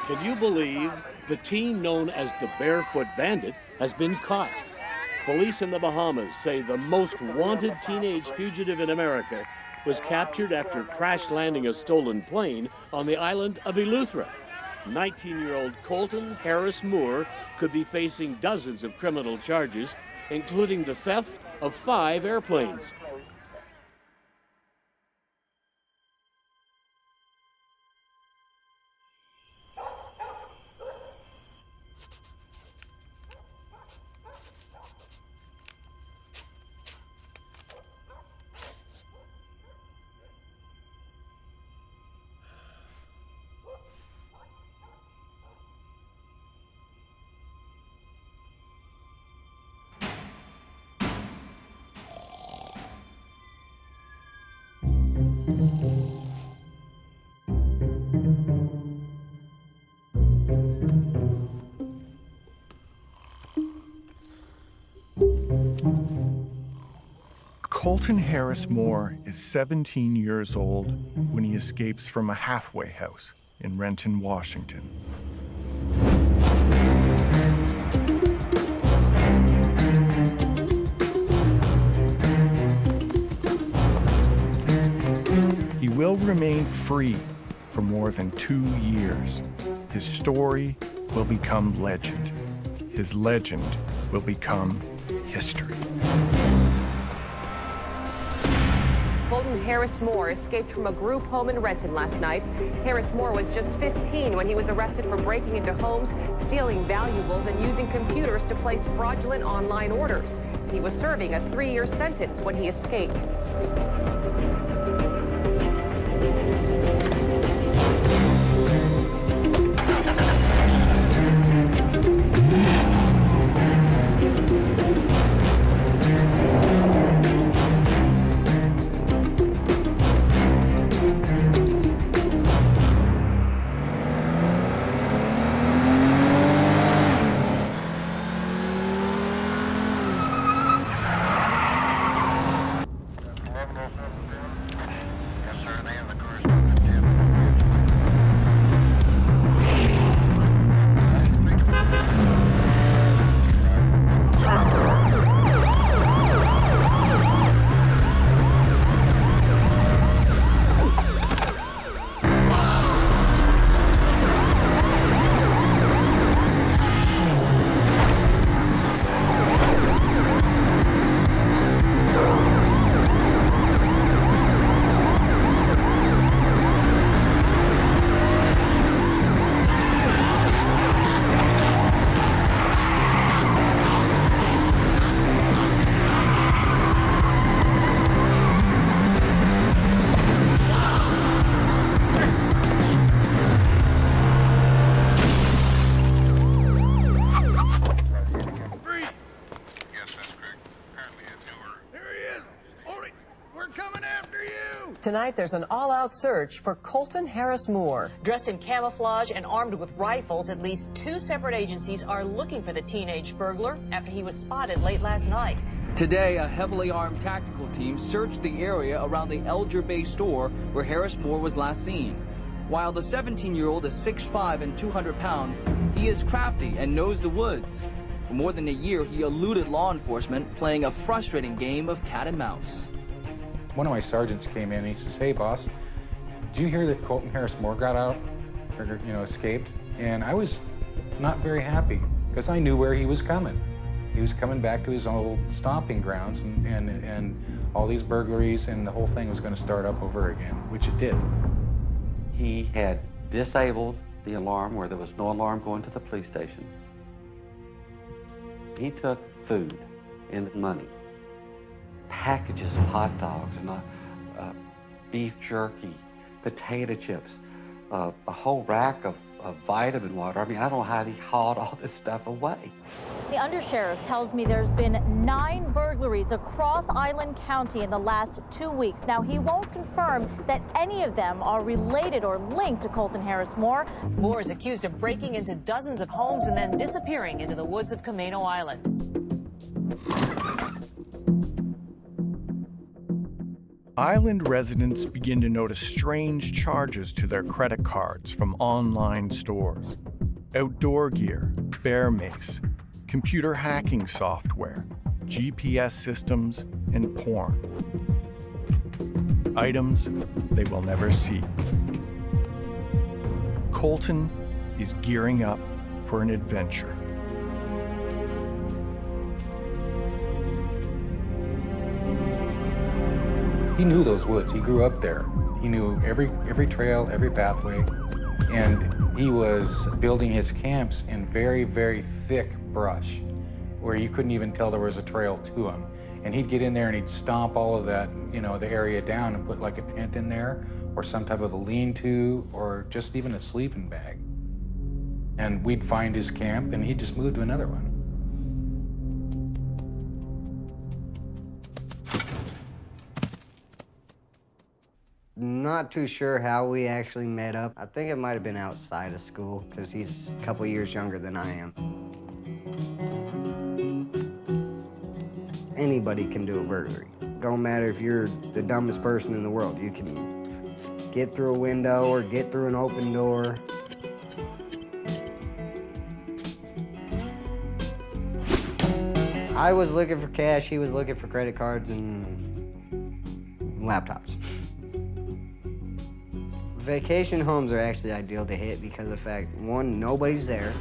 Can you believe the teen known as the Barefoot Bandit has been caught? Police in the Bahamas say the most wanted teenage fugitive in America was captured after crash landing a stolen plane on the island of Eleuthera. 19-year-old Colton Harris-Moore could be facing dozens of criminal charges, including the theft of 5 airplanes. Colton Harris-Moore is 17 years old when he escapes from a halfway house in Renton, Washington. He will remain free for more than 2 years. His story will become legend. His legend will become history. Colton Harris-Moore escaped from a group home in Renton last night. Harris-Moore was just 15 when he was arrested for breaking into homes, stealing valuables, and using computers to place fraudulent online orders. He was serving a 3-year sentence when he escaped. Tonight, there's an all-out search for Colton Harris-Moore. Dressed in camouflage and armed with rifles, at least 2 separate agencies are looking for the teenage burglar after he was spotted late last night. Today, a heavily armed tactical team searched the area around the Elger Bay store where Harris-Moore was last seen. While the 17-year-old is 6'5" and 200 pounds, he is crafty and knows the woods. For more than a year, he eluded law enforcement, playing a frustrating game of cat and mouse. One of my sergeants came in and he says, "Hey boss, did you hear that Colton Harris-Moore got out, or escaped?" And I was not very happy because I knew where he was coming. He was coming back to his old stomping grounds, and all these burglaries, and the whole thing was going to start up over again, which it did. He had disabled the alarm where there was no alarm going to the police station. He took food and money, packages of hot dogs and beef jerky, potato chips, a whole rack of vitamin water. I mean, I don't know how he hauled all this stuff away. The undersheriff tells me there's been 9 burglaries across Island County in the last 2 weeks. Now, he won't confirm that any of them are related or linked to Colton Harris-Moore. Moore is accused of breaking into dozens of homes and then disappearing into the woods of Camano Island. Island residents begin to notice strange charges to their credit cards from online stores. Outdoor gear, bear mace, computer hacking software, GPS systems, and porn. Items they will never see. Colton is gearing up for an adventure. He knew those woods. He grew up there. He knew every trail, every pathway, and he was building his camps in very, very thick brush where you couldn't even tell there was a trail to him. And he'd get in there and he'd stomp all of that, the area down and put like a tent in there or some type of a lean-to or just even a sleeping bag. And we'd find his camp and he'd just move to another one. Not too sure how we actually met up. I think it might have been outside of school because he's a couple years younger than I am. Anybody can do a burglary. Don't matter if you're the dumbest person in the world. You can get through a window or get through an open door. I was looking for cash, he was looking for credit cards and laptops. Vacation homes are actually ideal to hit because of the fact, one, nobody's there.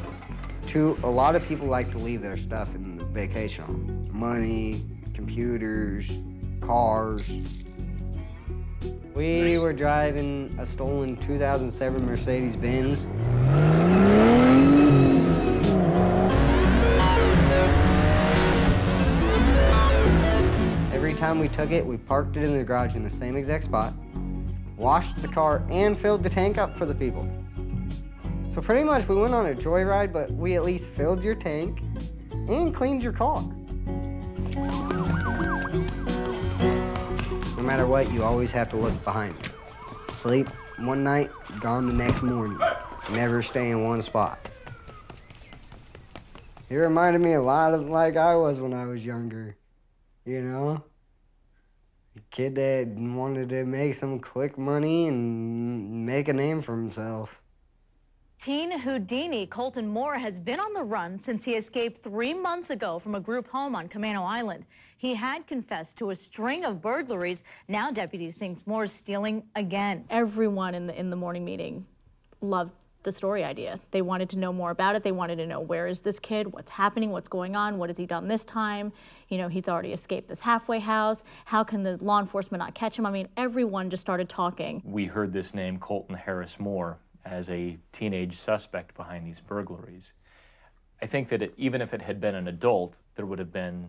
Two, a lot of people like to leave their stuff in the vacation home. Money, computers, cars. We were driving a stolen 2007 Mercedes-Benz. Every time we took it, we parked it in the garage in the same exact spot, washed the car, and filled the tank up for the people. So pretty much we went on a joyride, but we at least filled your tank and cleaned your car. No matter what, you always have to look behind you. Sleep one night, gone the next morning. Never stay in one spot. It reminded me a lot of like I was when I was younger, A kid that wanted to make some quick money and make a name for himself. Teen Houdini Colton Moore has been on the run since he escaped 3 months ago from a group home on Camano Island. He had confessed to a string of burglaries. Now deputies think Moore's stealing again. Everyone in the morning meeting loved the story idea. They wanted to know more about it. They wanted to know, where is this kid? What's happening? What's going on? What has he done this time? He's already escaped this halfway house. How can the law enforcement not catch him? I mean, everyone just started talking. We heard this name, Colton Harris-Moore, as a teenage suspect behind these burglaries. I think that even if it had been an adult, there would have been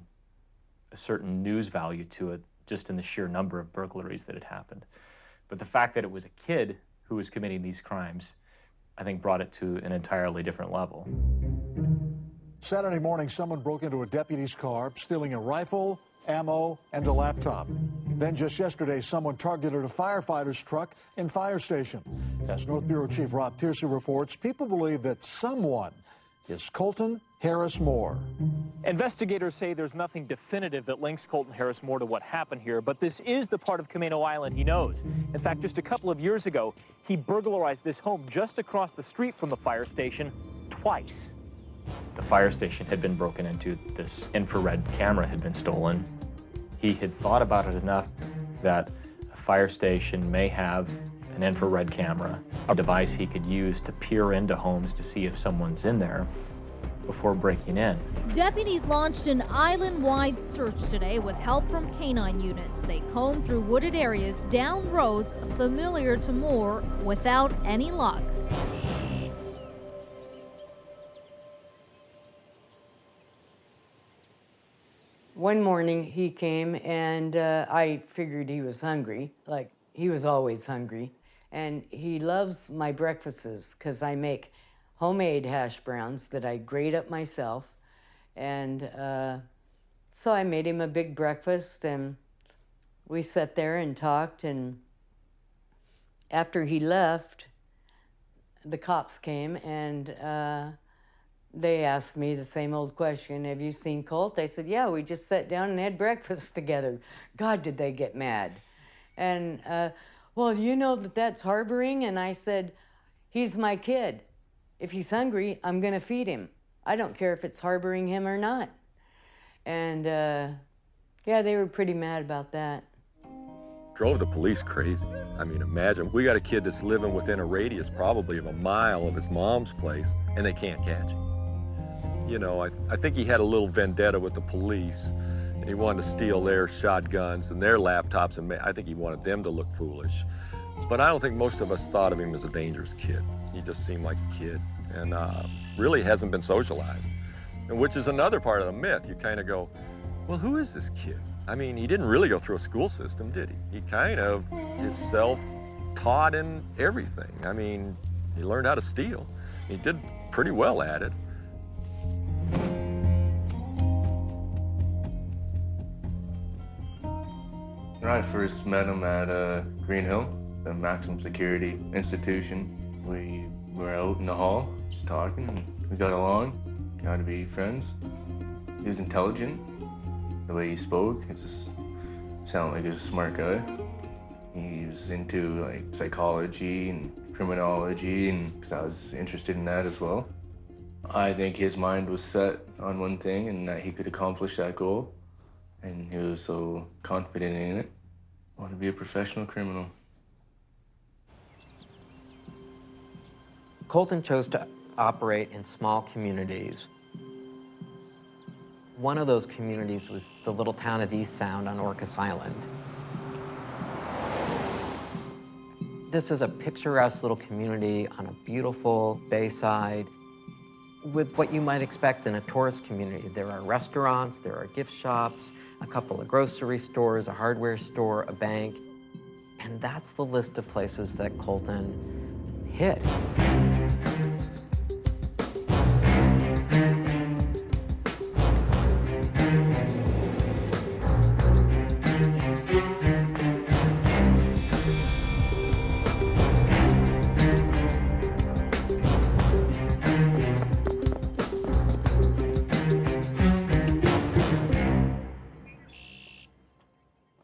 a certain news value to it, just in the sheer number of burglaries that had happened. But the fact that it was a kid who was committing these crimes, I think, brought it to an entirely different level. Saturday morning, someone broke into a deputy's car, stealing a rifle, ammo, and a laptop. Then just yesterday, someone targeted a firefighter's truck in Fire Station. As North Bureau Chief Rob Piercy reports, people believe that someone is Colton Harris-Moore. Investigators say there's nothing definitive that links Colton Harris-Moore to what happened here, but this is the part of Camano Island he knows. In fact, just a couple of years ago, he burglarized this home just across the street from the fire station twice. The fire station had been broken into, this infrared camera had been stolen. He had thought about it enough that a fire station may have an infrared camera, a device he could use to peer into homes to see if someone's in there before breaking in. Deputies launched an island-wide search today with help from canine units. They combed through wooded areas, down roads familiar to Moore, without any luck. One morning he came and I figured he was hungry, like he was always hungry. And he loves my breakfasts because I make homemade hash browns that I grate up myself. And so I made him a big breakfast and we sat there and talked. And after he left, the cops came and they asked me the same old question, have you seen Colt? I said, yeah, we just sat down and had breakfast together. God, did they get mad. And, well, you know that that's harboring? And I said, he's my kid. If he's hungry, I'm gonna feed him. I don't care if it's harboring him or not. And yeah, they were pretty mad about that. Drove the police crazy. I mean, imagine, we got a kid that's living within a radius probably of a mile of his mom's place, and they can't catch him. You know, I think he had a little vendetta with the police, and he wanted to steal their shotguns and their laptops, and I think he wanted them to look foolish. But I don't think most of us thought of him as a dangerous kid. He just seemed like a kid, and really hasn't been socialized, and which is another part of the myth. You kind of go, well, who is this kid? I mean, he didn't really go through a school system, did he? He kind of is self-taught in everything. I mean, he learned how to steal. He did pretty well at it. When I first met him at Green Hill, the maximum security institution, we were out in the hall just talking, and we got along, got to be friends. He was intelligent. The way he spoke, it just sounded like he was a smart guy. He was into like psychology and criminology, and because I was interested in that as well. I think his mind was set on one thing and that he could accomplish that goal, and he was so confident in it. I wanted to be a professional criminal. Colton chose to operate in small communities. One of those communities was the little town of East Sound on Orcas Island. This is a picturesque little community on a beautiful bayside with what you might expect in a tourist community. There are restaurants, there are gift shops, a couple of grocery stores, a hardware store, a bank, and that's the list of places that Colton hit.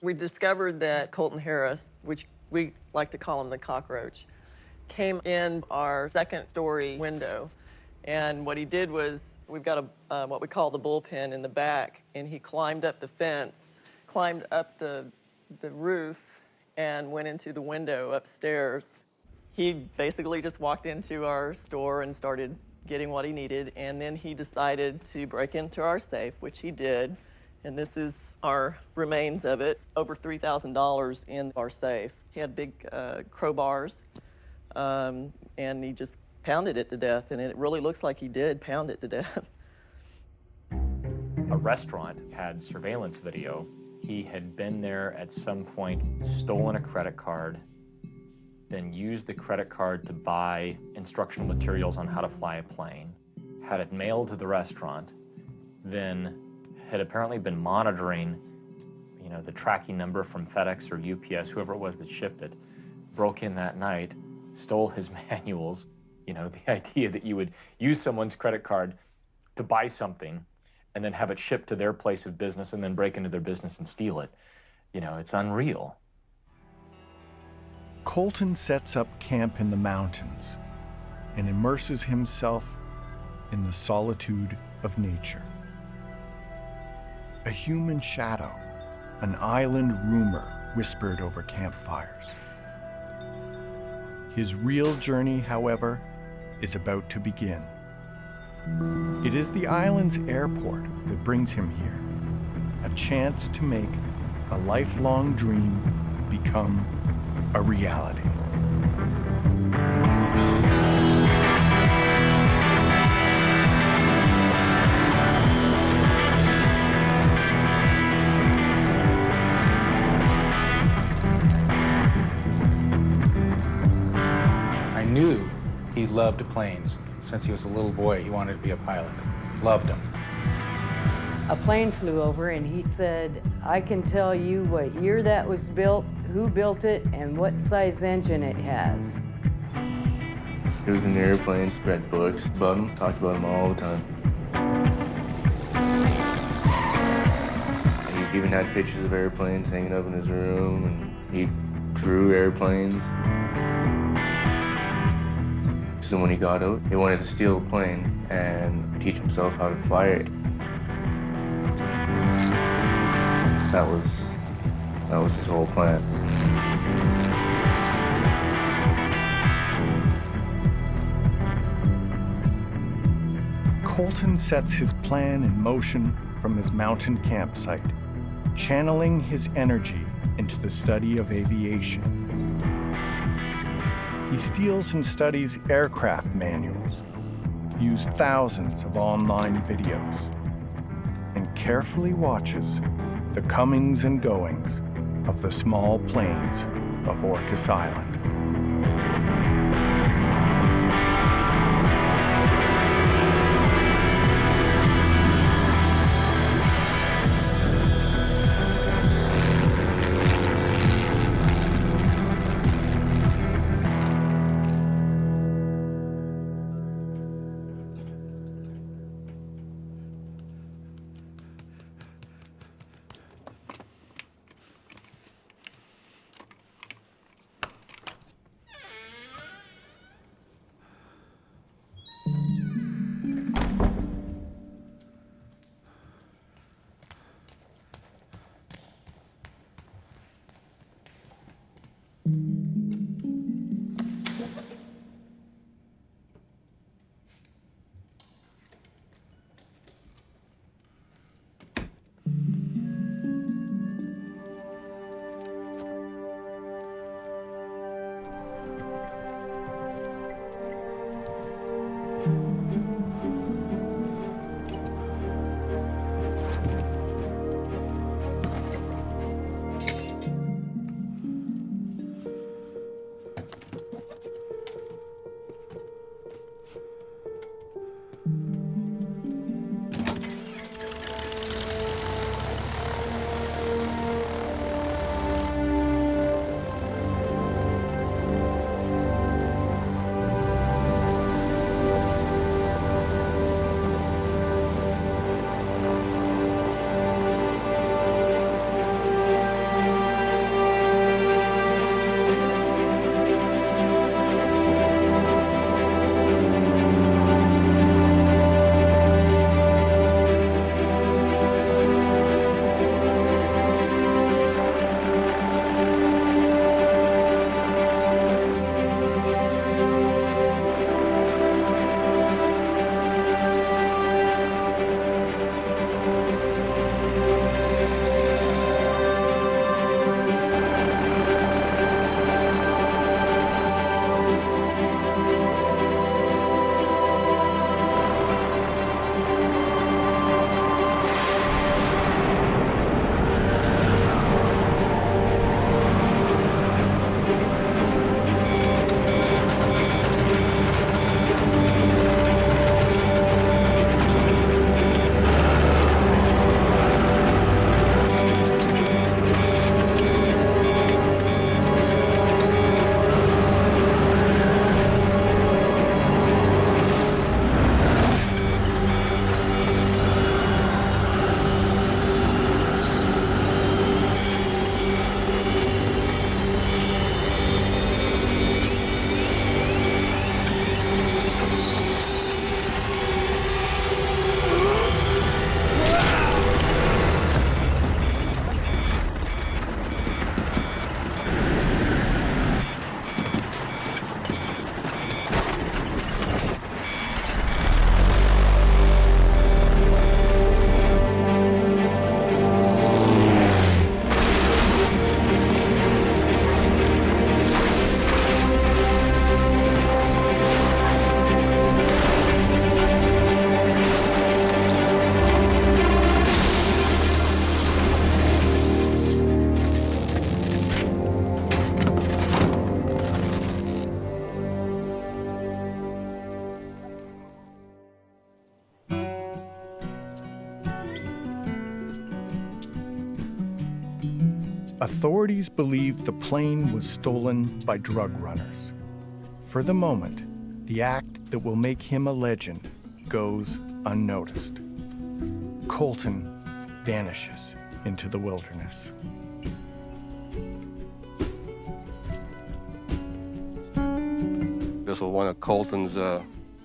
We discovered that Colton Harris, which we like to call him the cockroach, came in our second-story window. And what he did was, we've got a what we call the bullpen in the back, and he climbed up the fence, climbed up the roof, and went into the window upstairs. He basically just walked into our store and started getting what he needed, and then he decided to break into our safe, which he did. And this is our remains of it, over $3,000 in our safe. He had big crowbars, and he just pounded it to death, and it really looks like he did pound it to death. A restaurant had surveillance video. He had been there at some point, stolen a credit card, then used the credit card to buy instructional materials on how to fly a plane, had it mailed to the restaurant, then had apparently been monitoring, you know, the tracking number from FedEx or UPS, whoever it was that shipped it, broke in that night, stole his manuals. You know, the idea that you would use someone's credit card to buy something and then have it shipped to their place of business and then break into their business and steal it. You know, it's unreal. Colton sets up camp in the mountains and immerses himself in the solitude of nature. A human shadow, an island rumor whispered over campfires. His real journey, however, is about to begin. It is the island's airport that brings him here, a chance to make a lifelong dream become a reality. I knew he loved planes. Since he was a little boy, he wanted to be a pilot. Loved them. A plane flew over and he said, I can tell you what year that was built, who built it, and what size engine it has. He was in airplanes, read books about them, talked about them all the time. He even had pictures of airplanes hanging up in his room, and he through airplanes. So when he got out, he wanted to steal a plane and teach himself how to fly it. That was his whole plan. Colton sets his plan in motion from his mountain campsite, channeling his energy into the study of aviation. He steals and studies aircraft manuals, views thousands of online videos, and carefully watches the comings and goings of the small plains of Orcas Island. Authorities believe the plane was stolen by drug runners. For the moment, the act that will make him a legend goes unnoticed. Colton vanishes into the wilderness. also one of Colton's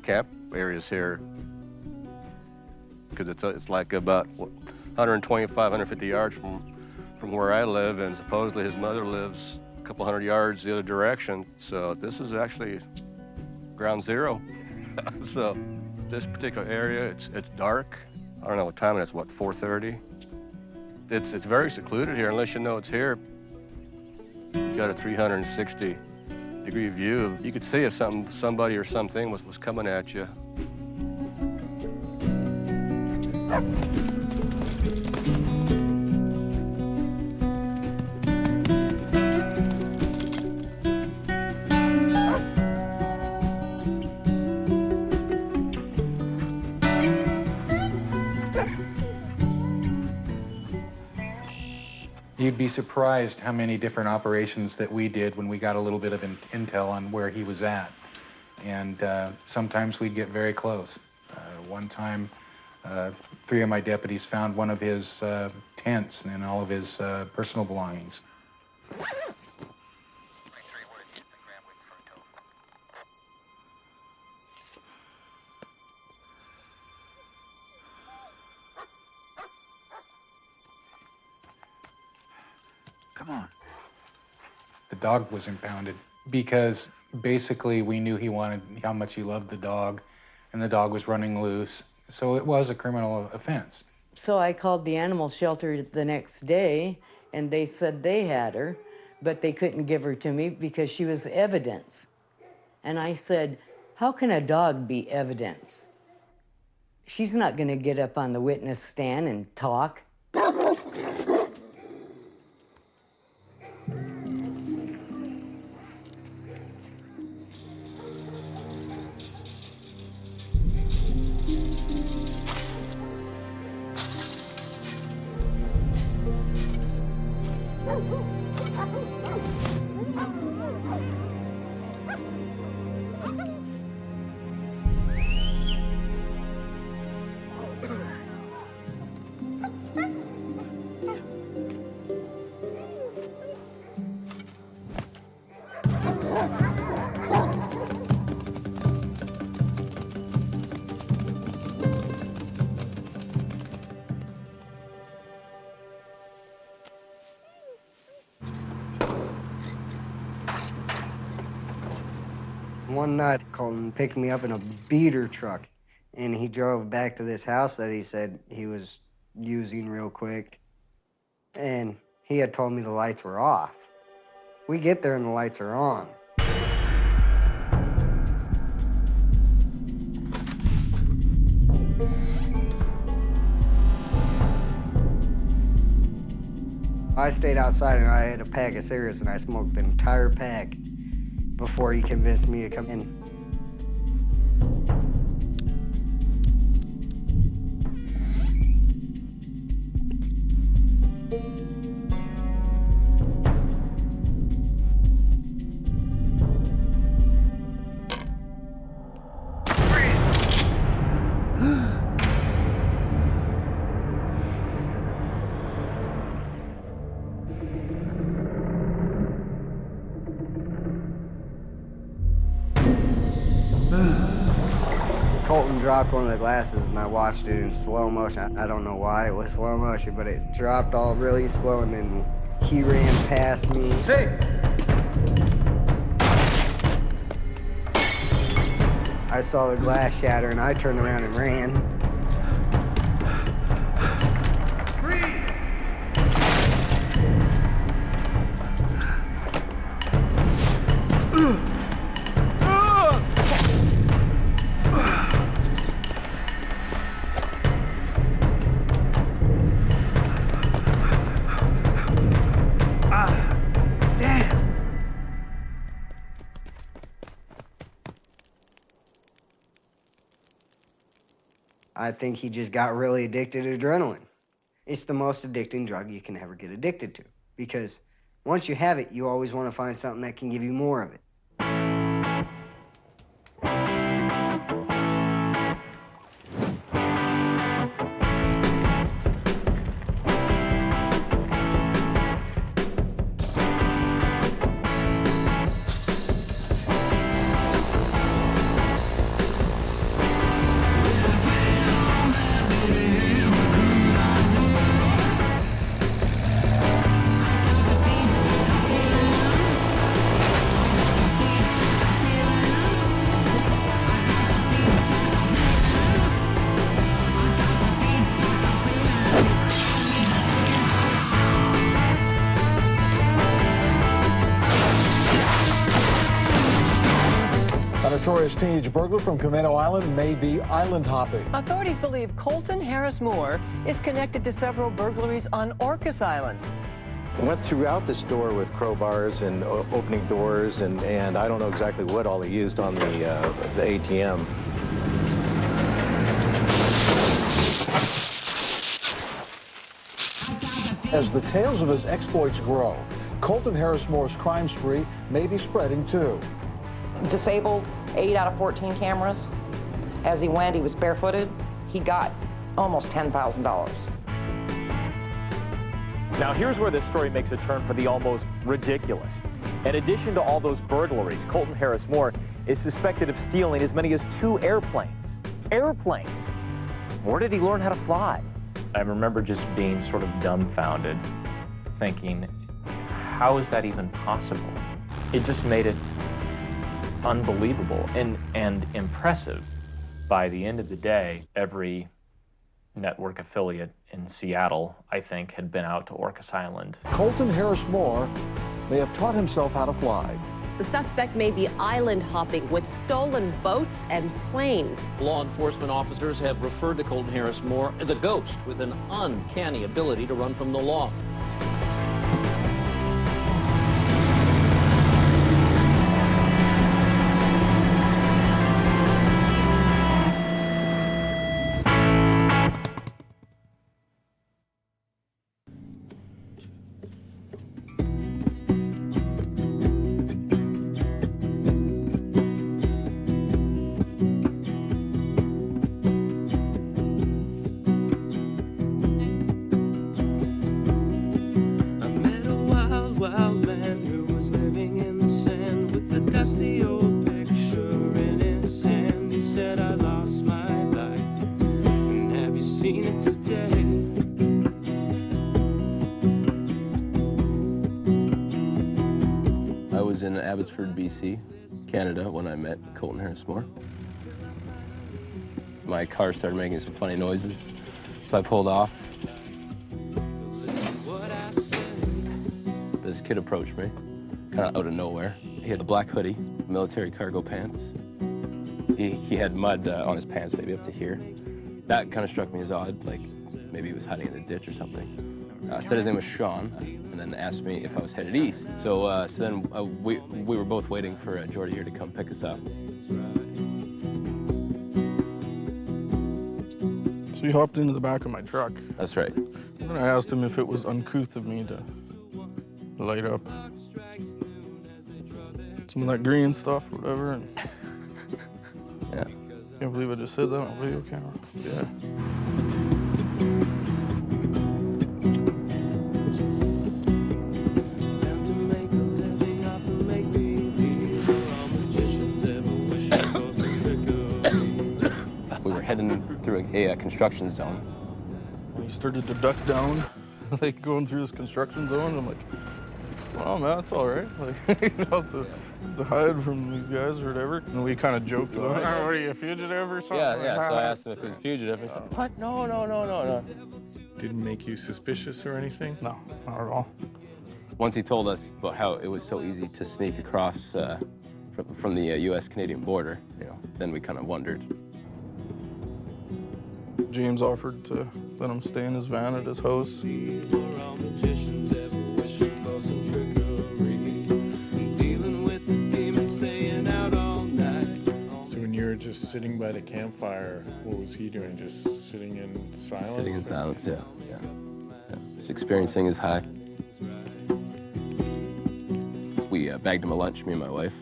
camp areas here, because it's like about 125, 150 yards from where I live, and supposedly his mother lives a couple hundred yards the other direction. So this is actually ground zero. So this particular area, it's dark. I don't know what time it is, what, 4:30? It's very secluded here, unless you know it's here. You got a 360-degree view. You could see if somebody or something was coming at you. You'd be surprised how many different operations that we did when we got a little bit of intel on where he was at. And sometimes we'd get very close. One time, 3 of my deputies found one of his tents and all of his personal belongings. Come on. The dog was impounded because basically we knew how much he loved the dog, and the dog was running loose. So it was a criminal offense. So I called the animal shelter the next day, and they said they had her, but they couldn't give her to me because she was evidence. And I said, how can a dog be evidence? She's not going to get up on the witness stand and talk. One night, Colton picked me up in a beater truck, and he drove back to this house that he said he was using real quick. And he had told me the lights were off. We get there and the lights are on. I stayed outside and I had a pack of cigarettes and I smoked the entire pack before he convinced me to come in. Colton dropped one of the glasses and I watched it in slow motion. I don't know why it was slow motion, but it dropped all really slow and then he ran past me. Hey! I saw the glass shatter and I turned around and ran. I think he just got really addicted to adrenaline. It's the most addicting drug you can ever get addicted to, because once you have it, you always want to find something that can give you more of it. notorious teenage burglar from Camano Island may be island hopping. Authorities believe Colton Harris-Moore is connected to several burglaries on Orcas Island. Went throughout the store with crowbars and opening doors, and I don't know exactly what all he used on the ATM. As the tales of his exploits grow, Colton Harris-Moore's crime spree may be spreading too. Disabled 8 out of 14 cameras. As he went, he was barefooted. He got almost $10,000. Now, here's where this story makes a turn for the almost ridiculous. In addition to all those burglaries, Colton Harris-Moore is suspected of stealing as many as 2 airplanes. Airplanes! Where did he learn how to fly? I remember just being sort of dumbfounded, thinking, how is that even possible? It just made it unbelievable and impressive. By the end of the day, every network affiliate in Seattle, I think, had been out to Orcas Island. Colton Harris-Moore may have taught himself how to fly. The suspect may be island hopping with stolen boats and planes. Law enforcement officers have referred to Colton Harris-Moore as a ghost with an uncanny ability to run from the law. dusty old picture in his hand. He said, I lost my life, and have you seen it today? I was in Abbotsford, BC, Canada, when I met Colton Harris-Moore. My car started making some funny noises, so I pulled off. This kid approached me, kind of out of nowhere. He had a black hoodie, military cargo pants. He had mud on his pants, maybe up to here. That kind of struck me as odd, like maybe he was hiding in a ditch or something. Said his name was Sean, and then asked me if I was headed east. So then we were both waiting for Jordy here to come pick us up. So he hopped into the back of my truck. That's right. And I asked him if it was uncouth of me to light up some of that green stuff or whatever. And yeah. Can't believe I just said that on video camera. Yeah. We were heading through a construction zone. When he started to duck down, like going through this construction zone, I'm like, well, man, that's all right. Like, you know, to hide from these guys or whatever. And we kind of joked about, oh, what are you, a fugitive or something? Yeah, so I asked him if he was a fugitive. He said, what? No. Didn't make you suspicious or anything? No, not at all. Once he told us about how it was so easy to sneak across from the U.S.-Canadian border, you know, then we kind of wondered. James offered to let him stay in his van at his house. So when you were just sitting by the campfire, what was he doing? Just sitting in silence? Sitting in silence, yeah. Just experiencing his high. We bagged him a lunch, me and my wife,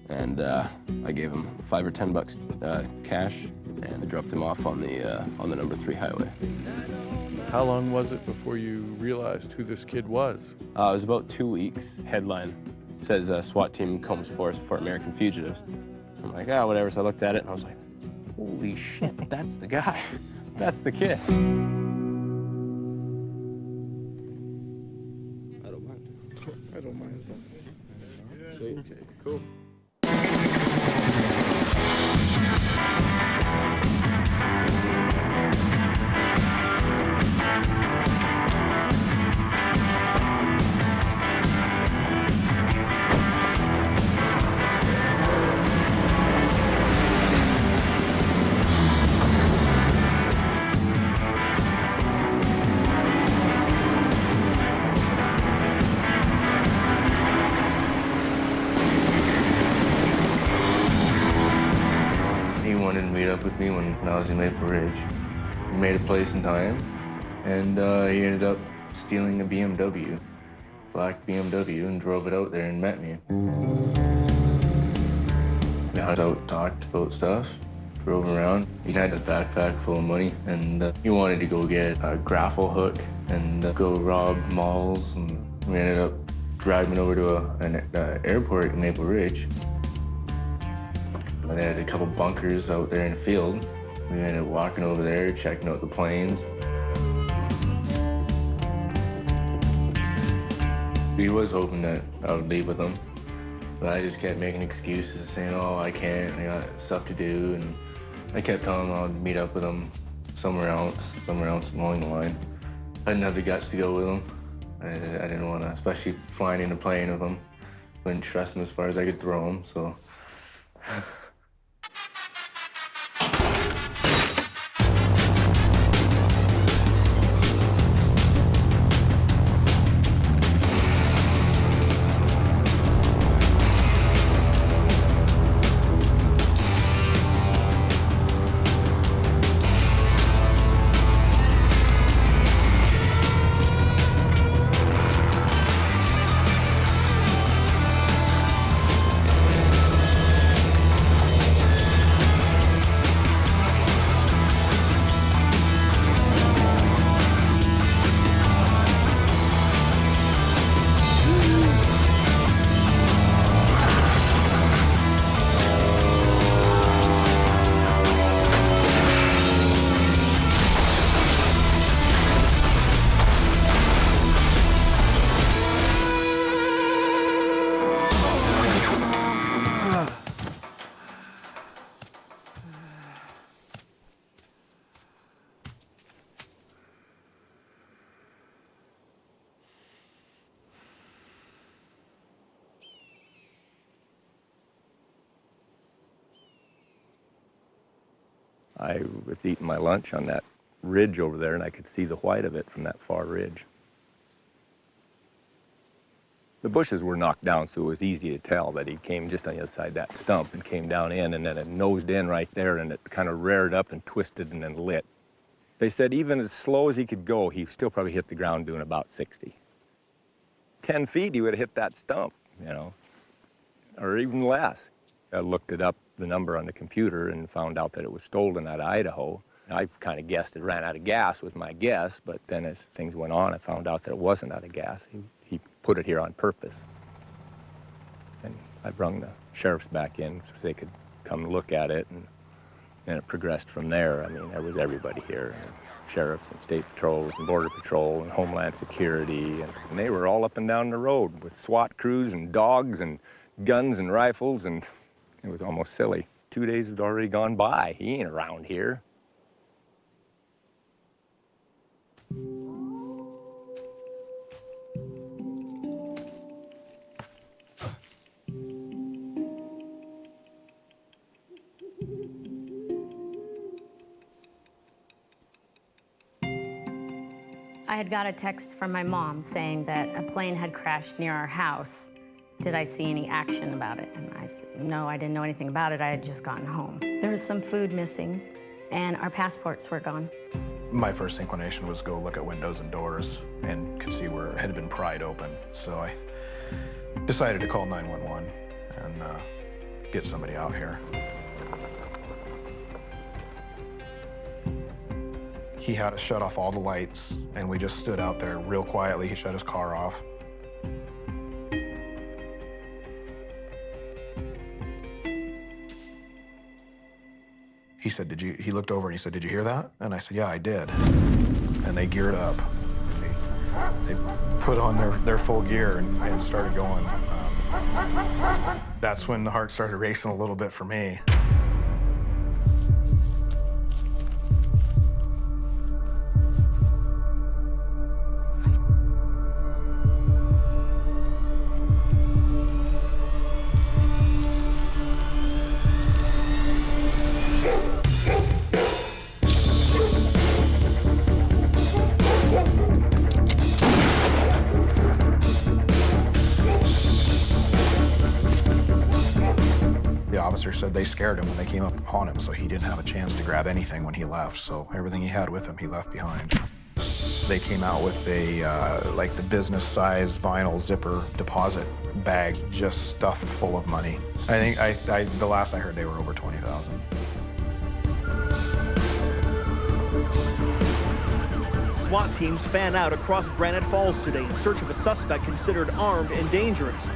and I gave him $5 or $10 cash, and I dropped him off on the number 3 highway. How long was it before you realized who this kid was? It was about 2 weeks. Headline says SWAT team combs force for American fugitives. I'm like, oh, whatever. So I looked at it and I was like, holy shit, that's the guy. That's the kid. I don't mind. I don't mind. Sweet. Okay, cool. me when I was in Maple Ridge. He made a place in time, and he ended up stealing a BMW, black BMW, and drove it out there and met me. We hung out, talked about stuff, drove around. He had a backpack full of money, and he wanted to go get a grapple hook and go rob malls, and we ended up driving over to an airport in Maple Ridge. They had a couple bunkers out there in the field. We ended up walking over there, checking out the planes. He was hoping that I would leave with him, but I just kept making excuses, saying, oh, I can't, I got stuff to do, and I kept telling him I'd meet up with him somewhere else along the line. I didn't have the guts to go with him. I didn't want to, especially flying in a plane with him. Wouldn't trust him as far as I could throw him, so. I was eating my lunch on that ridge over there, and I could see the white of it from that far ridge. The bushes were knocked down, so it was easy to tell that he came just on the other side of that stump and came down in, and then it nosed in right there, and it kind of reared up and twisted and then lit. They said even as slow as he could go, he still probably hit the ground doing about 60. 10 feet, he would have hit that stump, you know, or even less. I looked it up, the number on the computer, and found out that it was stolen out of Idaho. I kind of guessed it ran out of gas was my guess, but then as things went on, I found out that it wasn't out of gas. He put it here on purpose. And I brung the sheriffs back in so they could come look at it, and it progressed from there. I mean, there was everybody here, sheriffs and state patrols and border patrol and Homeland Security, and they were all up and down the road with SWAT crews and dogs and guns and rifles, and it was almost silly. 2 days had already gone by. He ain't around here. I had got a text from my mom saying that a plane had crashed near our house. Did I see any action about it? And I said, no, I didn't know anything about it. I had just gotten home. There was some food missing, and our passports were gone. My first inclination was go look at windows and doors and could see where it had been pried open. So I decided to call 911 and get somebody out here. He had us shut off all the lights, and we just stood out there real quietly. He shut his car off. He said, he looked over and he said, did you hear that? And I said, yeah, I did. And they geared up. They put on their full gear and started going. That's when the heart started racing a little bit for me. said they scared him when they came up upon him, so he didn't have a chance to grab anything when he left. So everything he had with him, he left behind. They came out with a, like the business-size vinyl zipper deposit bag just stuffed full of money. I think the last I heard they were over 20,000. SWAT teams fan out across Granite Falls today in search of a suspect considered armed and dangerous.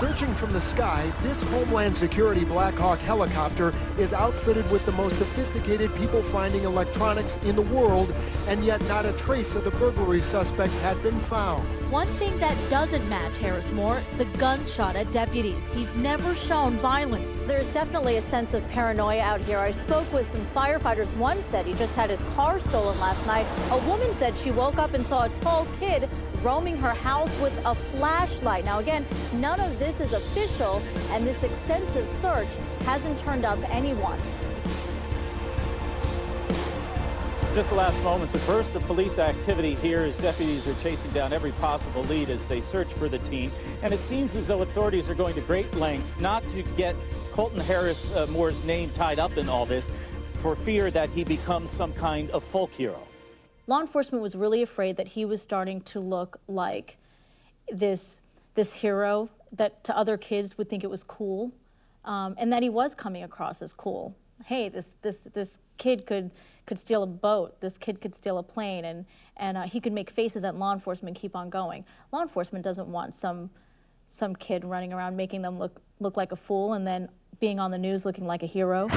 Searching from the sky, this Homeland Security Black Hawk helicopter is outfitted with the most sophisticated people-finding electronics in the world, and yet not a trace of the burglary suspect had been found. One thing that doesn't match Harris-Moore, the gunshot at deputies. He's never shown violence. There's definitely a sense of paranoia out here. I spoke with some firefighters. One said he just had his car stolen last night. A woman said she woke up and saw a tall kid roaming her house with a flashlight. Now again, none of this is official, and this extensive search hasn't turned up anyone. Just the last moments, a burst of police activity here as deputies are chasing down every possible lead as they search for the teen. And it seems as though authorities are going to great lengths not to get Colton Harris-Moore's name tied up in all this for fear that he becomes some kind of folk hero. Law enforcement was really afraid that he was starting to look like this hero that to other kids would think it was cool, and that he was coming across as cool. Hey, this kid could steal a boat. This kid could steal a plane, and he could make faces at law enforcement and keep on going. Law enforcement doesn't want some kid running around making them look like a fool and then being on the news looking like a hero.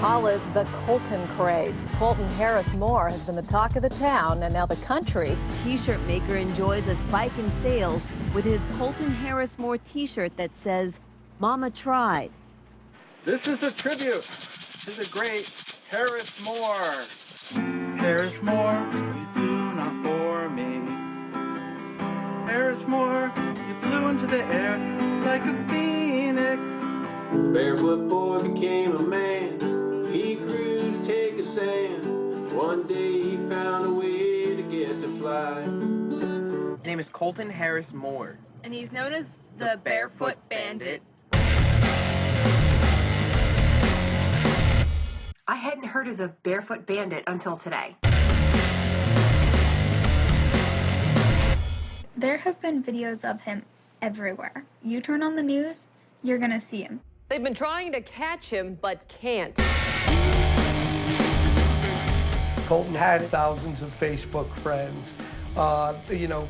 Call it the Colton craze. Colton Harris-Moore has been the talk of the town and now the country. T-shirt maker enjoys a spike in sales with his Colton Harris-Moore T-shirt that says, "Mama tried." This is a tribute to the great Harris-Moore. Harris-Moore, you flew not for me. Harris-Moore, you flew into the air like a phoenix. The barefoot boy became a man. He grew to take a stand. One day he found a way to get to fly. His name is Colton Harris-Moore. And he's known as the Barefoot Bandit. I hadn't heard of the Barefoot Bandit until today. There have been videos of him everywhere. You turn on the news, you're gonna see him. They've been trying to catch him, but can't. Colton had thousands of Facebook friends. You know,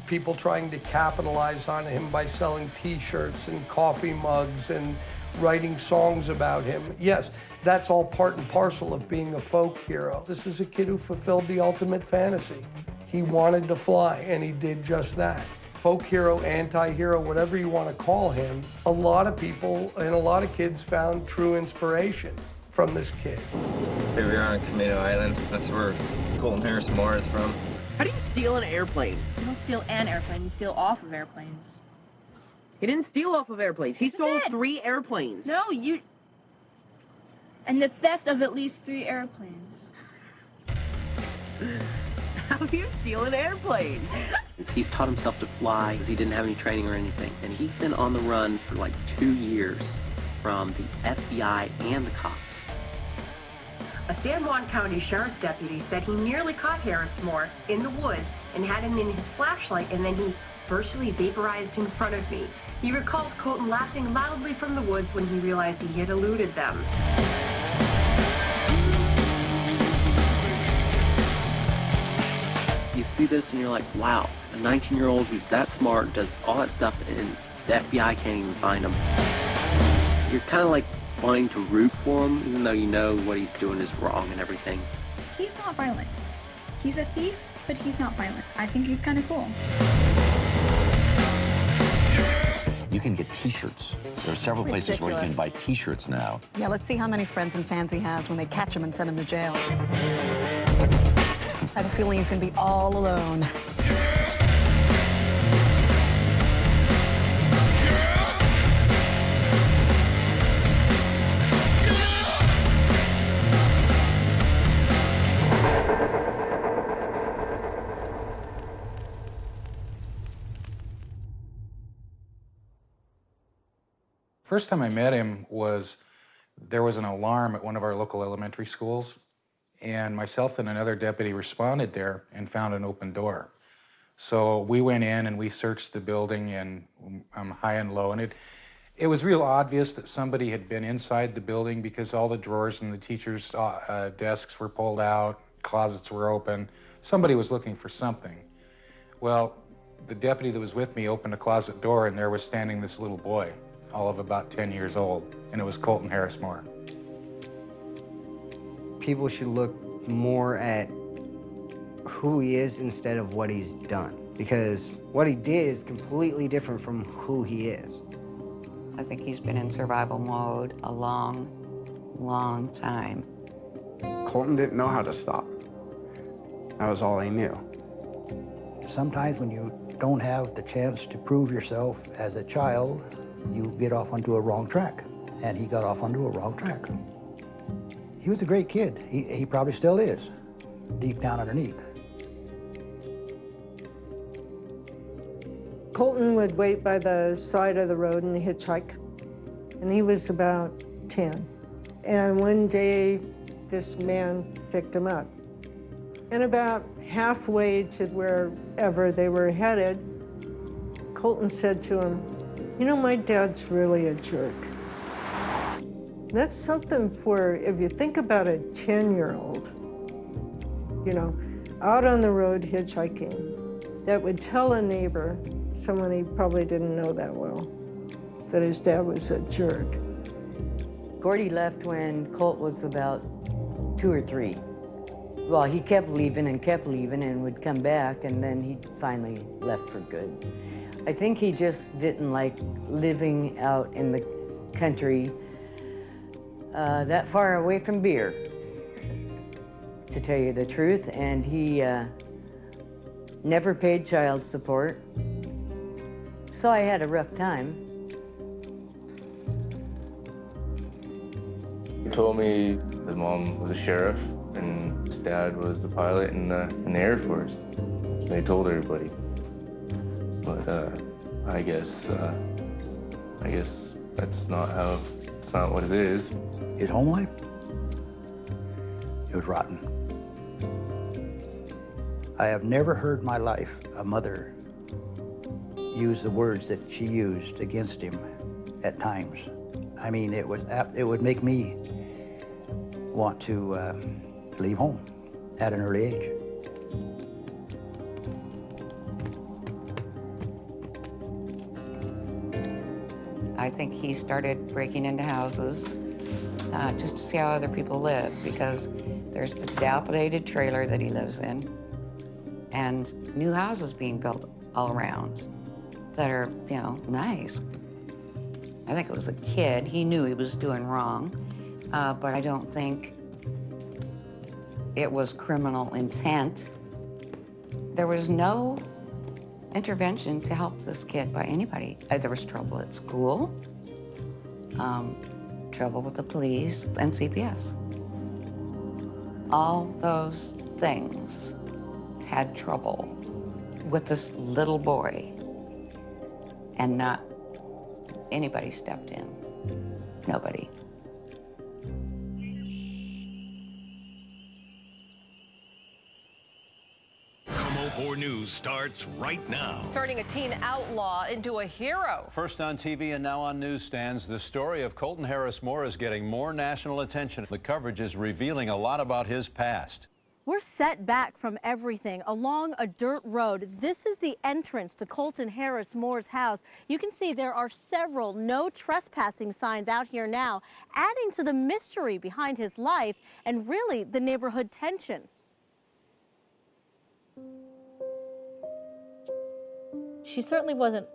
people trying to capitalize on him by selling T-shirts and coffee mugs and writing songs about him. Yes, that's all part and parcel of being a folk hero. This is a kid who fulfilled the ultimate fantasy. He wanted to fly, and he did just that. Folk hero, anti-hero, whatever you want to call him, a lot of people and a lot of kids found true inspiration from this kid. Here we are on Camano Island. That's where Colton Harris-Moore is from. How do you steal an airplane? You don't steal an airplane, you steal off of airplanes. He didn't steal off of airplanes. He stole 3 airplanes. No, you... And the theft of at least 3 airplanes. How do you steal an airplane? He's taught himself to fly because he didn't have any training or anything. And he's been on the run for like 2 years from the FBI and the cops. A San Juan County Sheriff's deputy said he nearly caught Harris-Moore in the woods and had him in his flashlight, and then he virtually vaporized in front of me. He recalled Colton laughing loudly from the woods when he realized he had eluded them. You see this and you're like, wow, a 19-year-old who's that smart does all that stuff and the FBI can't even find him. You're kind of like wanting to root for him, even though you know what he's doing is wrong and everything. He's not violent. He's a thief, but he's not violent. I think he's kind of cool. You can get T-shirts. There are several places where you can buy T-shirts now. Yeah, let's see how many friends and fans he has when they catch him and send him to jail. I have a feeling he's going to be all alone. First time I met him was, there was an alarm at one of our local elementary schools, and myself and another deputy responded there and found an open door. So we went in and we searched the building and high and low, and it was real obvious that somebody had been inside the building because all the drawers in the teachers' desks were pulled out, closets were open. Somebody was looking for something. Well, the deputy that was with me opened a closet door, and there was standing this little boy, all of about 10 years old, and it was Colton Harris-Moore. People should look more at who he is instead of what he's done, because what he did is completely different from who he is. I think he's been in survival mode a long, long time. Colton didn't know how to stop. That was all he knew. Sometimes when you don't have the chance to prove yourself as a child, you get off onto a wrong track. And he got off onto a wrong track. He was a great kid. He probably still is, deep down underneath. Colton would wait by the side of the road and hitchhike, and he was about 10. And one day, this man picked him up. And about halfway to wherever they were headed, Colton said to him, "You know, my dad's really a jerk." That's something for, if you think about a 10-year-old, you know, out on the road hitchhiking, that would tell a neighbor, someone he probably didn't know that well, that his dad was a jerk. Gordy left when Colt was about 2 or 3. Well, he kept leaving and would come back, and then he finally left for good. I think he just didn't like living out in the country that far away from beer, to tell you the truth, and he never paid child support. So I had a rough time. He told me his mom was a sheriff and his dad was the pilot in the Air Force. They told everybody. But I guess that's not what it is. His home life? It was rotten. I have never heard in my life a mother use the words that she used against him at times. I mean, it would make me want to leave home at an early age. I think he started breaking into houses just to see how other people live, because there's the dilapidated trailer that he lives in and new houses being built all around that are, you know, nice. I think it was a kid. He knew he was doing wrong, but I don't think it was criminal intent. There was no intervention to help this kid by anybody. There was trouble at school, trouble with the police and CPS. All those things had trouble with this little boy, and not anybody stepped in. Nobody. Como 4 News starts right now. Turning a teen outlaw into a hero. First on TV and now on newsstands, the story of Colton Harris-Moore is getting more national attention. The coverage is revealing a lot about his past. We're set back from everything along a dirt road. This is the entrance to Colton Harris-Moore's house. You can see there are several no trespassing signs out here now, adding to the mystery behind his life and really the neighborhood tension. She certainly wasn't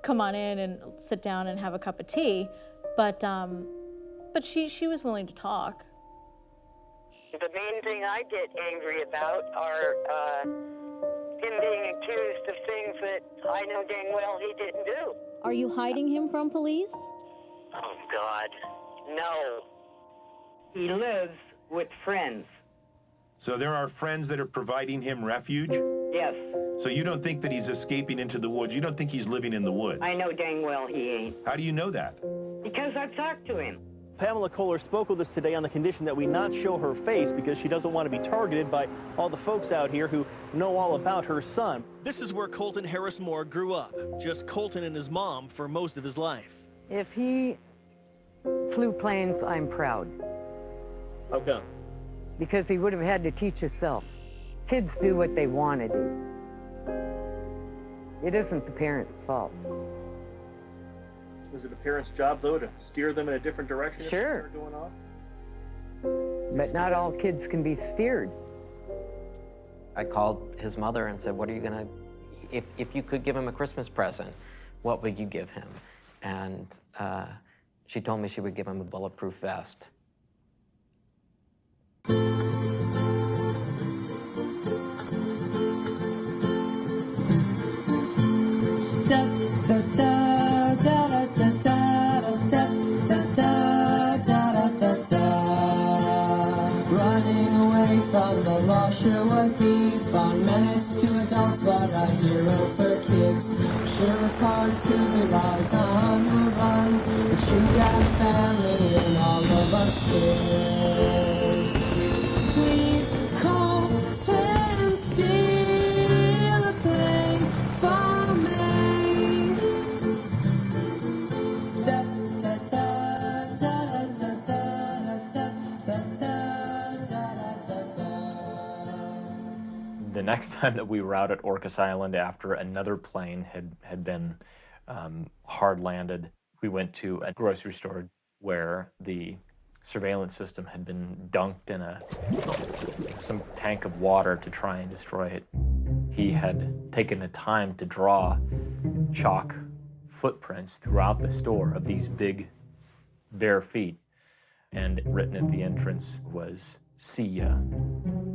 come on in and sit down and have a cup of tea, but she was willing to talk. The main thing I get angry about are him being accused of things that I know dang well he didn't do. Are you hiding him from police? Oh, God, no. He lives with friends. So there are friends that are providing him refuge? Yes. So you don't think that he's escaping into the woods? You don't think he's living in the woods? I know dang well he ain't. How do you know that? Because I talked to him. Pamela Kohler spoke with us today on the condition that we not show her face because she doesn't want to be targeted by all the folks out here who know all about her son. This is where Colton Harris-Moore grew up, just Colton and his mom for most of his life. If he flew planes, I'm proud. How come? Because he would have had to teach himself. Kids do what they want to do. It isn't the parents' fault. Is it a parent's job, though, to steer them in a different direction? Sure. If they start going off? But not all kids can be steered. I called his mother and said, what are you gonna, if you could give him a Christmas present, what would you give him? And she told me she would give him a bulletproof vest. Running away from the law sure would be fun. Menace to adults, but a hero for kids. Sure it's hard to be right on the run, but you got a family and all of us kids. Please call Tennessee the plane for me. Da, da, da, da, da, da, da, da, da. The next time that we were out at Orcas Island after another plane had been hard landed, we went to a grocery store where the surveillance system had been dunked in some tank of water to try and destroy it. He had taken the time to draw chalk footprints throughout the store of these big bare feet, and written at the entrance was "See ya,"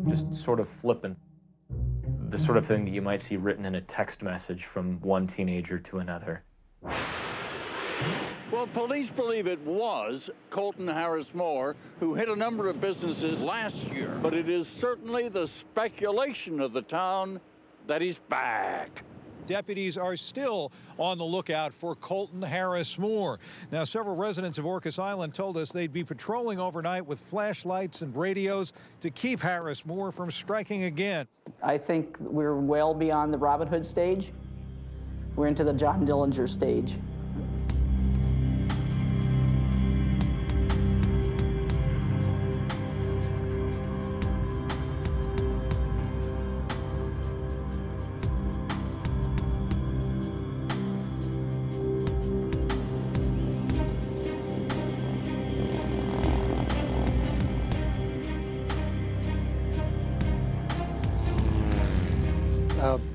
just sort of flippant. The sort of thing that you might see written in a text message from one teenager to another. Well, police believe it was Colton Harris-Moore who hit a number of businesses last year, but it is certainly the speculation of the town that he's back. Deputies are still on the lookout for Colton Harris-Moore. Now, several residents of Orcas Island told us they'd be patrolling overnight with flashlights and radios to keep Harris-Moore from striking again. I think we're well beyond the Robin Hood stage. We're into the John Dillinger stage.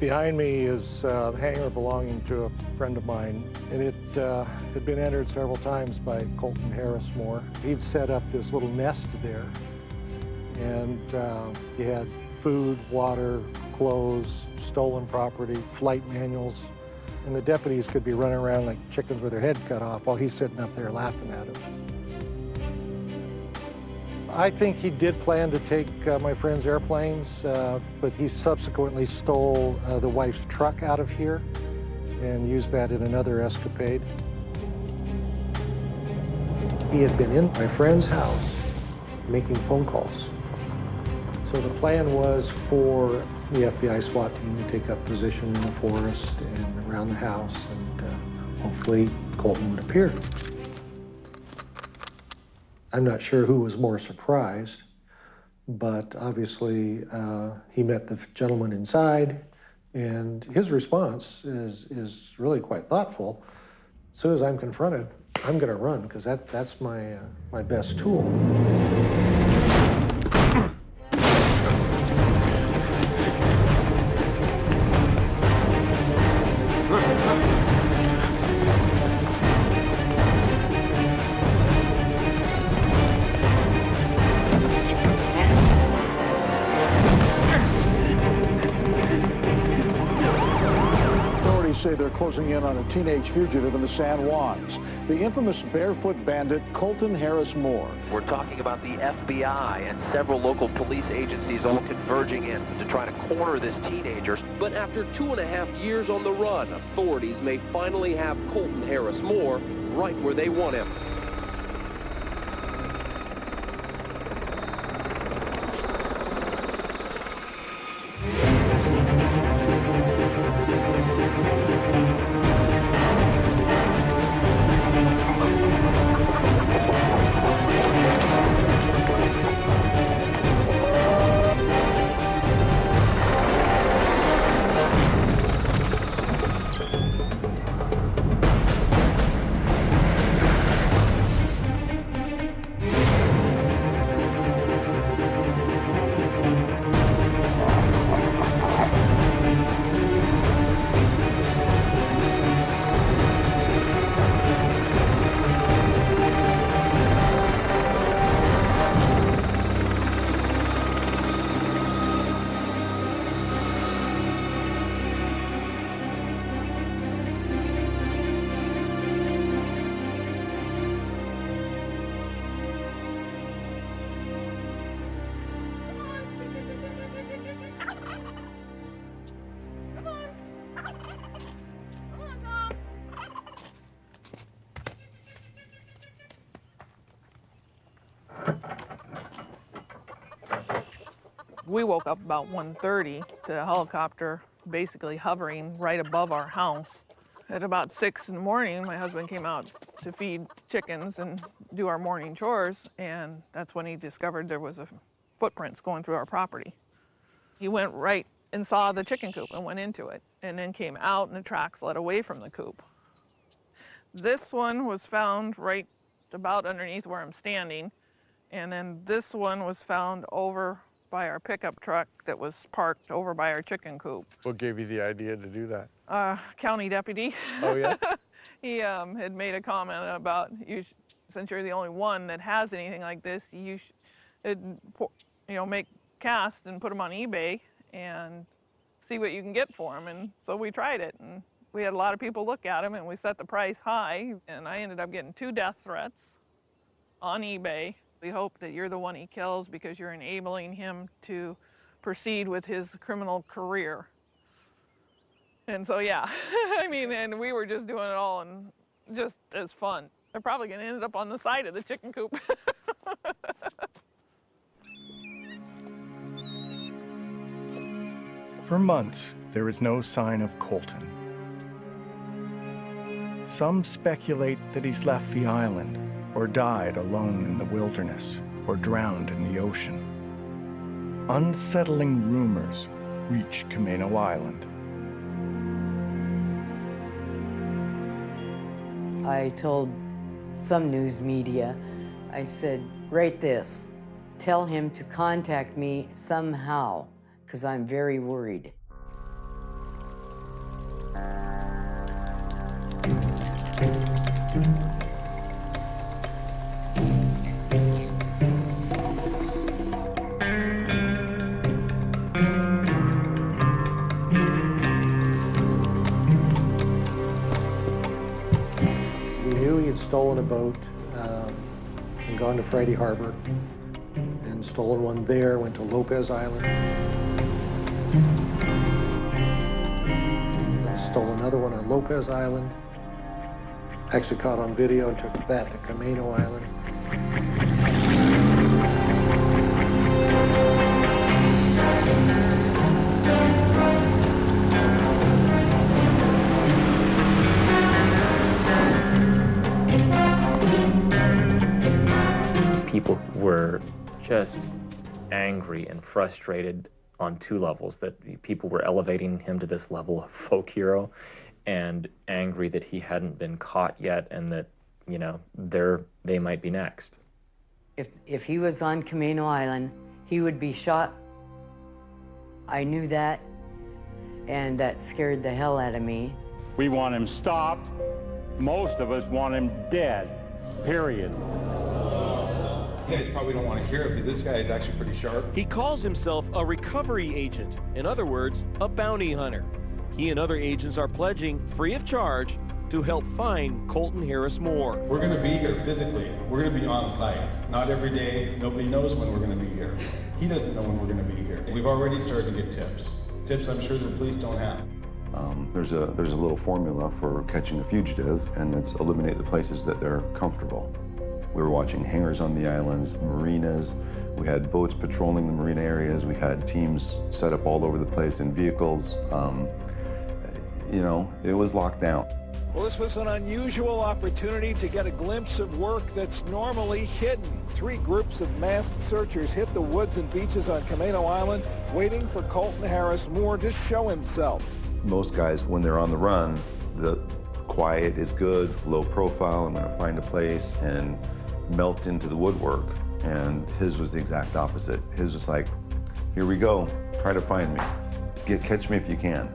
Behind me is a hangar belonging to a friend of mine, and it had been entered several times by Colton Harris-Moore. He'd set up this little nest there, and he had food, water, clothes, stolen property, flight manuals, and the deputies could be running around like chickens with their head cut off while he's sitting up there laughing at them. I think he did plan to take my friend's airplanes, but he subsequently stole the wife's truck out of here and used that in another escapade. He had been in my friend's house making phone calls. So the plan was for the FBI SWAT team to take up position in the forest and around the house, and hopefully Colton would appear. I'm not sure who was more surprised, but obviously he met the gentleman inside, and his response is really quite thoughtful. As soon as I'm confronted, I'm going to run, because that's my best tool. Say they're closing in on a teenage fugitive in the San Juans, the infamous Barefoot Bandit Colton Harris-Moore. We're talking about the FBI and several local police agencies all converging in to try to corner this teenager. But after 2.5 years on the run, authorities may finally have Colton Harris-Moore right where they want him. We woke up about 1:30 to a helicopter basically hovering right above our house. At about 6 in the morning, my husband came out to feed chickens and do our morning chores, and that's when he discovered there was footprints going through our property. He went right and saw the chicken coop and went into it, and then came out and the tracks led away from the coop. This one was found right about underneath where I'm standing, and then this one was found over by our pickup truck that was parked over by our chicken coop. What gave you the idea to do that? County deputy. Oh, yeah? He had made a comment about, since you're the only one that has anything like this, you should, make casts and put them on eBay and see what you can get for them. And so we tried it, and we had a lot of people look at them, and we set the price high, and I ended up getting 2 death threats on eBay. We hope that you're the one he kills because you're enabling him to proceed with his criminal career. And so, yeah, I mean, and we were just doing it all and just as fun. They're probably gonna end up on the side of the chicken coop. For months, there is no sign of Colton. Some speculate that he's left the island, or died alone in the wilderness, or drowned in the ocean. Unsettling rumors reach Camano Island. I told some news media, I said, write this. Tell him to contact me somehow, because I'm very worried. Stolen a boat and gone to Friday Harbor and stolen one there, went to Lopez Island. Then stole another one on Lopez Island. Actually caught on video and took that to Camano Island. People were just angry and frustrated on 2 levels, that people were elevating him to this level of folk hero, and angry that he hadn't been caught yet and that, they might be next. If he was on Camano Island, he would be shot. I knew that, and that scared the hell out of me. We want him stopped. Most of us want him dead, period. You guys probably don't want to hear it, but this guy is actually pretty sharp. He calls himself a recovery agent. In other words, a bounty hunter. He and other agents are pledging, free of charge, to help find Colton Harris-Moore. We're going to be here physically. We're going to be on site. Not every day. Nobody knows when we're going to be here. He doesn't know when we're going to be here. We've already started to get tips. Tips I'm sure the police don't have. There's a little formula for catching a fugitive, and it's eliminate the places that they're comfortable. We were watching hangars on the islands, marinas. We had boats patrolling the marina areas. We had teams set up all over the place in vehicles. It was locked down. Well, this was an unusual opportunity to get a glimpse of work that's normally hidden. 3 groups of masked searchers hit the woods and beaches on Camano Island, waiting for Colton Harris-Moore to show himself. Most guys, when they're on the run, the quiet is good, low profile. I'm going to find a place and melt into the woodwork. And his was the exact opposite. His was like, here we go, try to find me. Catch me if you can.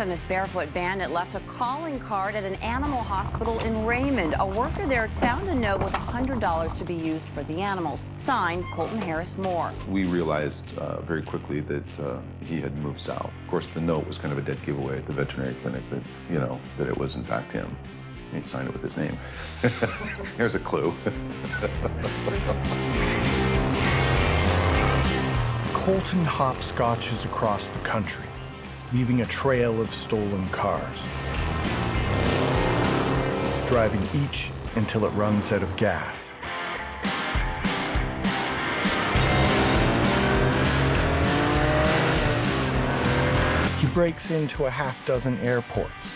infamous Barefoot Bandit left a calling card at an animal hospital in Raymond. A worker there found a note with $100 to be used for the animals. Signed, Colton Harris-Moore. We realized very quickly that he had moved south. Of course, the note was kind of a dead giveaway at the veterinary clinic that, you know, that it was in fact him. He signed it with his name. Here's a clue. Colton hopscotches across the country, leaving a trail of stolen cars, driving each until it runs out of gas. He breaks into a half-dozen airports,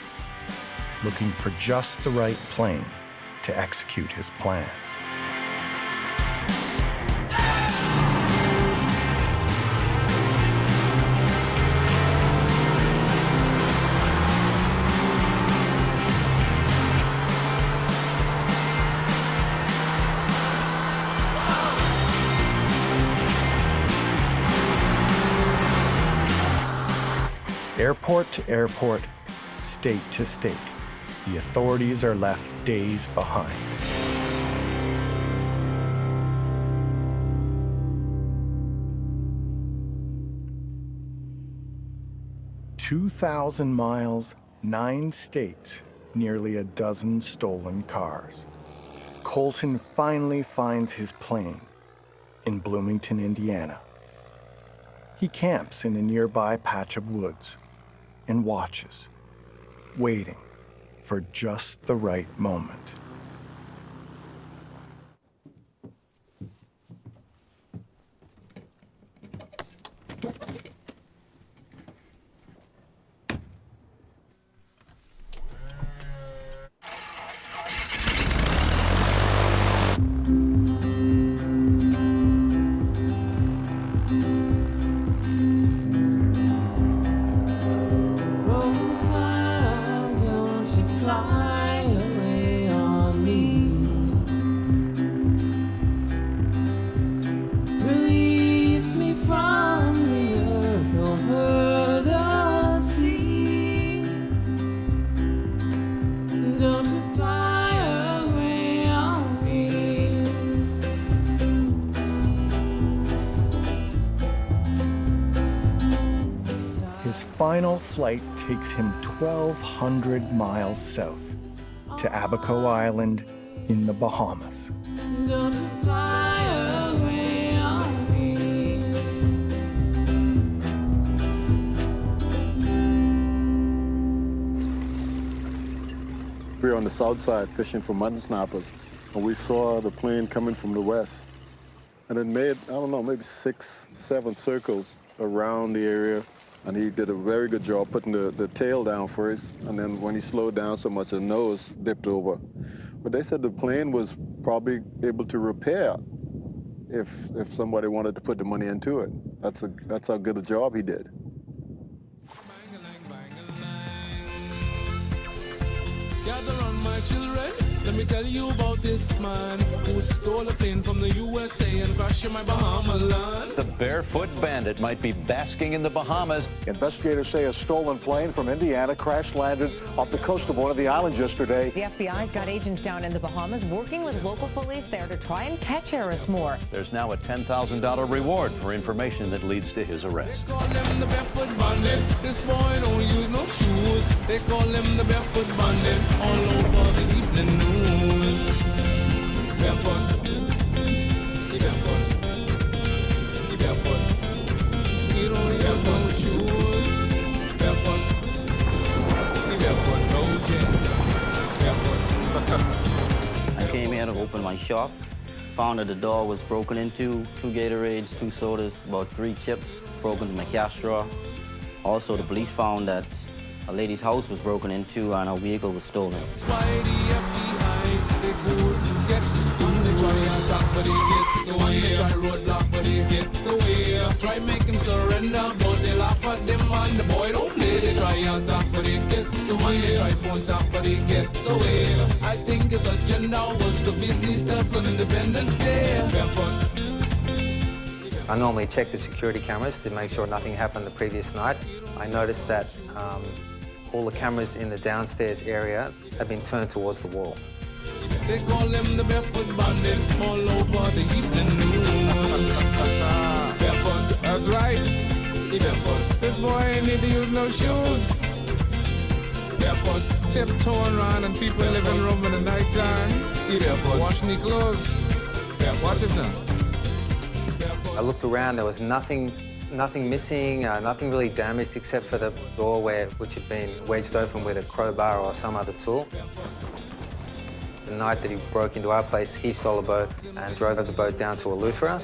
looking for just the right plane to execute his plan. Airport to airport, state to state, the authorities are left days behind. "2,000 miles, 9 states, nearly a dozen stolen cars." Colton finally finds his plane in Bloomington, Indiana. He camps in a nearby patch of woods and watches, waiting for just the right moment. His final flight takes him 1,200 miles south to Abaco Island in the Bahamas. Don't you fly away on me. We were on the south side fishing for mutton snappers, and we saw the plane coming from the west. And it made, I don't know, maybe 6, 7 circles around the area. And he did a very good job putting the tail down first, and then when he slowed down so much, the nose dipped over. But they said the plane was probably able to repair if somebody wanted to put the money into it. That's how good a job he did. Gather round, my children. Let me tell you about this man who stole a plane from the USA and crashed in my Bahama land. The Barefoot Bandit might be basking in the Bahamas. Investigators say a stolen plane from Indiana crash-landed off the coast of one of the islands yesterday. The FBI's got agents down in the Bahamas working with local police there to try and catch Harris-Moore. There's now a $10,000 reward for information that leads to his arrest. They call him the Barefoot Bandit. This boy don't use no shoes. They call him the Barefoot Bandit. All over the evening news. Barefoot. He barefoot. He barefoot. He don't use no shoes. Barefoot. He barefoot. No I came here to open my shop. Found that the door was broken into, 2 Gatorades, 2 sodas, about 3 chips broken into my cash drawer. Also, the police found that a lady's house was broken into and her vehicle was stolen. That's why the FBI, they could get the steam. They try and talk, but they get away. They try roadblock, but they get away. Try make him surrender, but they laugh at them and the boy don't play. They try and talk, but they get away. They try phone talk, but they get away. I think his agenda was to visit us on Independence Day. Barefoot. I normally check the security cameras to make sure nothing happened the previous night. I noticed that All the cameras in the downstairs area have been turned towards the wall. They call him the Barefoot Bandit all over the evening news. Barefoot, that's right. He barefoot. This boy ain't need to use no shoes. Barefoot, tiptoeing around in people's living room in the nighttime. He barefoot. Washing the clothes. Barefoot. Watch it now. I looked around, there was nothing missing, nothing really damaged except for the doorway, which had been wedged open with a crowbar or some other tool. The night that he broke into our place, he stole a boat and drove the boat down to Eleuthera.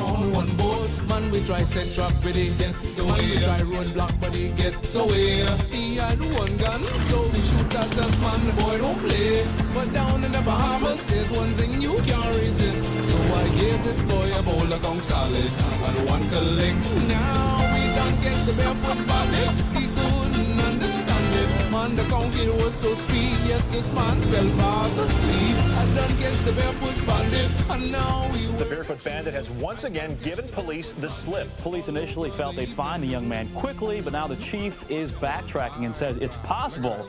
On one boat, man, we try set trap, but he get away. We try roadblock, but he get away. He had one gun, so we shoot at this man, the boy don't play. But down in the Bahamas, there's one thing you can't resist. So I gave this boy a bowl of gong solid and one collect. Now we done get the Barefoot Bandit. He couldn't understand it. Man, the conky was so sweet. Yes, this man fell fast asleep. I done get the Barefoot Bandit, and now we... The Barefoot Bandit has once again given police the slip. Police initially felt they'd find the young man quickly, but now the chief is backtracking and says it's possible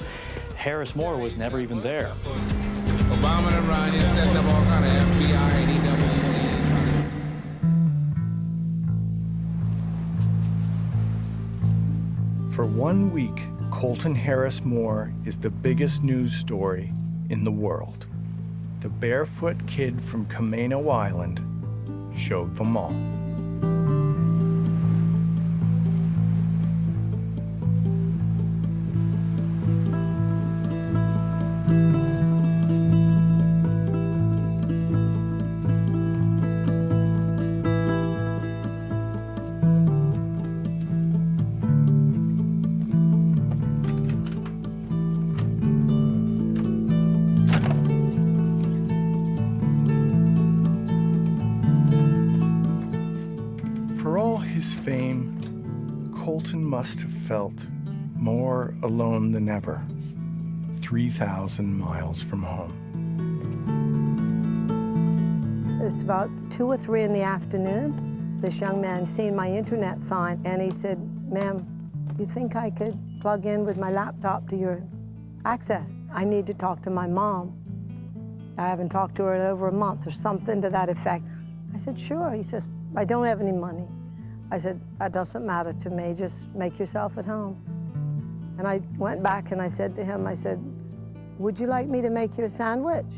Harris-Moore was never even there. Obama and Ryan set up all kind of FBI and EWA. For 1 week, Colton Harris-Moore is the biggest news story in the world. The barefoot kid from Camano Island showed them all. Fame, Colton must have felt more alone than ever, 3,000 miles from home. It's about 2 or 3 in the afternoon. This young man seen my internet sign and he said, "Ma'am, you think I could plug in with my laptop to your access? I need to talk to my mom. I haven't talked to her in over a month," or something to that effect. I said, "Sure." He says, "I don't have any money." I said, "That doesn't matter to me, just make yourself at home." And I went back and I said to him, I said, "Would you like me to make you a sandwich?"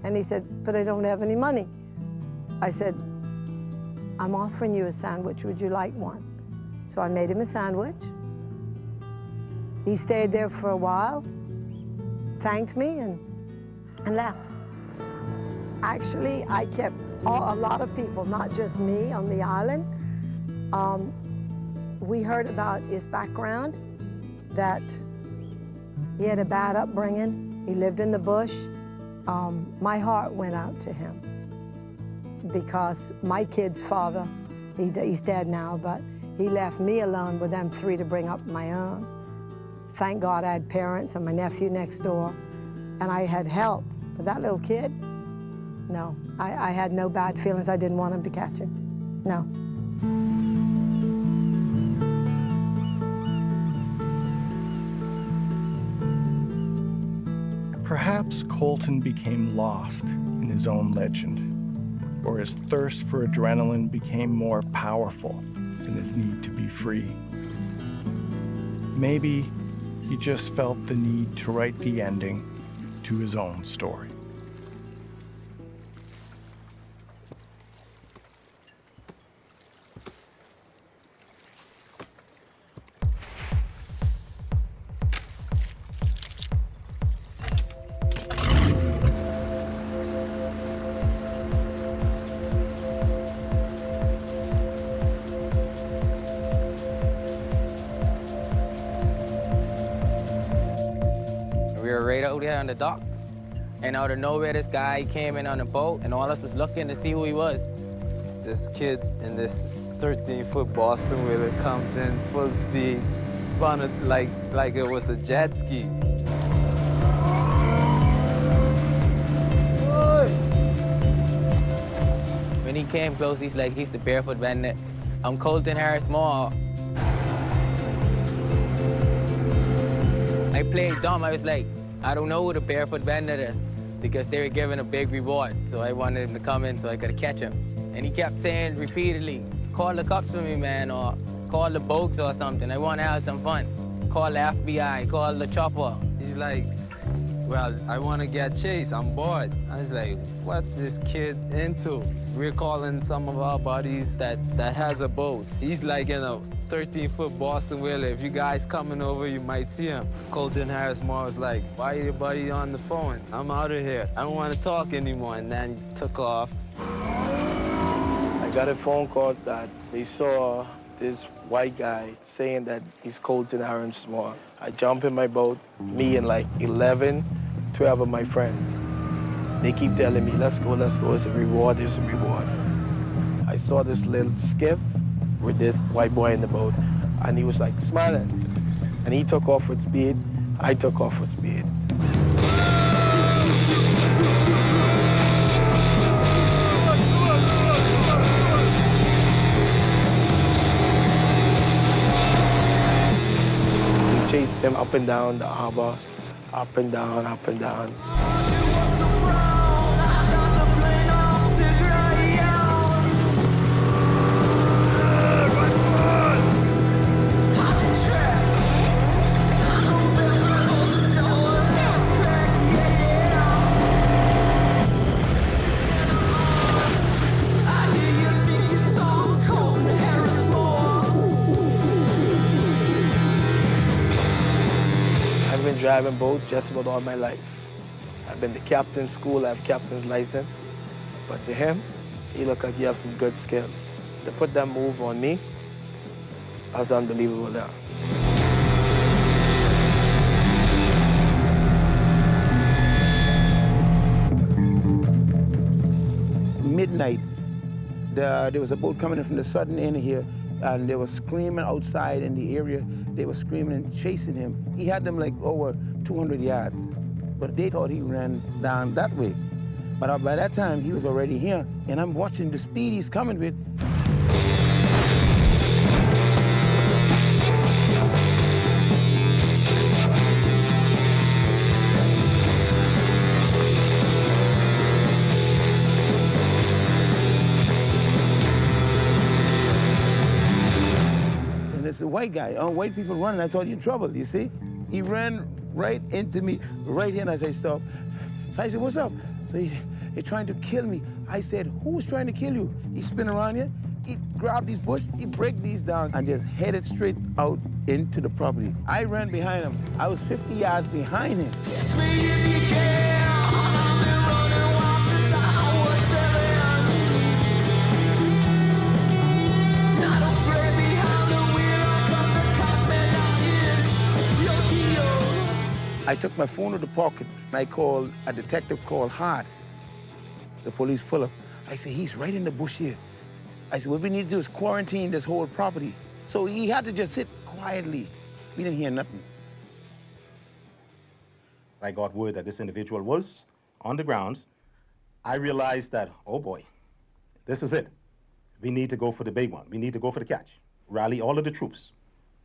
And he said, "But I don't have any money." I said, "I'm offering you a sandwich, would you like one?" So I made him a sandwich. He stayed there for a while, thanked me and left. Actually, I kept a lot of people, not just me, on the island. We heard about his background, that he had a bad upbringing. He lived in the bush. My heart went out to him because my kid's father, he's dead now, but he left me alone with them 3 to bring up my own. Thank God I had parents and my nephew next door, and I had help. But that little kid, no, I had no bad feelings. I didn't want him to catch him, no. Perhaps Colton became lost in his own legend, or his thirst for adrenaline became more powerful than his need to be free. Maybe he just felt the need to write the ending to his own story. We were right out here on the dock, and out of nowhere, this guy came in on a boat, and all of us was looking to see who he was. This kid in this 13-foot Boston wheeler comes in full speed, spun it like it was a jet ski. When he came close, he's like, "He's the Barefoot Bandit. I'm Colton Harris-Moore." I played dumb. I was like, I don't know who the Barefoot Bandit is, because they were giving a big reward. So I wanted him to come in so I could catch him. And he kept saying repeatedly, call the cops for me, man, or call the boats or something. I want to have some fun. Call the FBI, call the chopper. He's like, well, I want to get chased. I'm bored. I was like, what this kid into? We're calling some of our buddies that has a boat. He's like in a 13-foot Boston Whaler. If you guys coming over, you might see him. Colton Harris-Moore was like, why are your buddy on the phone? I'm out of here. I don't want to talk anymore. And then he took off. I got a phone call that they saw this white guy saying that he's Colton Harris-Moore. I jump in my boat, me and like 11, 12 of my friends. They keep telling me, let's go, let's go. It's a reward, there's a reward. I saw this little skiff with this white boy in the boat, and he was like smiling. And he took off with speed, I took off with speed. We chased him up and down the harbor, up and down, up and down. I've been driving boat just about all my life. I've been to captain's school, I have captain's license. But to him, he looked like he has some good skills. To put that move on me, that's unbelievable there. Midnight, there was a boat coming in from the southern end here, and they were screaming outside in the area. They were screaming and chasing him. He had them like over 200 yards, but they thought he ran down that way. But by that time, he was already here, and I'm watching the speed he's coming with. It's a white guy. White people running, I thought you're in trouble, you see? He ran right into me, right here, and as I stopped. So I said, what's up? So he's trying to kill me. I said, who's trying to kill you? He spin around here, he grabbed these bushes, he break these down, and just headed straight out into the property. I ran behind him. I was 50 yards behind him. Catch me if you can. I've been running wild since I was 7. Not afraid behind the wheel, I cut the cops, man, now it's Yo-Yo. I took my phone to the pocket, and I called a detective called Hart. The police pull up. I said, he's right in the bush here. I said, what we need to do is quarantine this whole property. So he had to just sit quietly. We didn't hear nothing. I got word that this individual was on the ground. I realized that, oh boy, this is it. We need to go for the big one. We need to go for the catch. Rally all of the troops,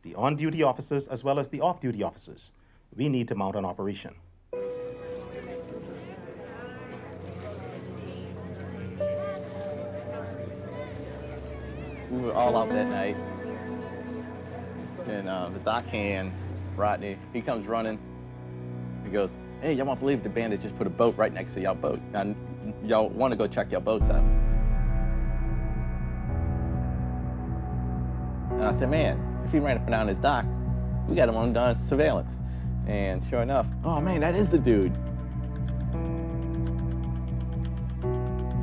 the on-duty officers as well as the off-duty officers. We need to mount an operation. We were all out that night. And the dockhand, Rodney, he comes running. He goes, hey, y'all won't believe the bandits just put a boat right next to y'all boat. And y'all want to go check y'all boats out. And I said, man, if he ran up and down this dock, we got him on surveillance. And sure enough, oh man, that is the dude.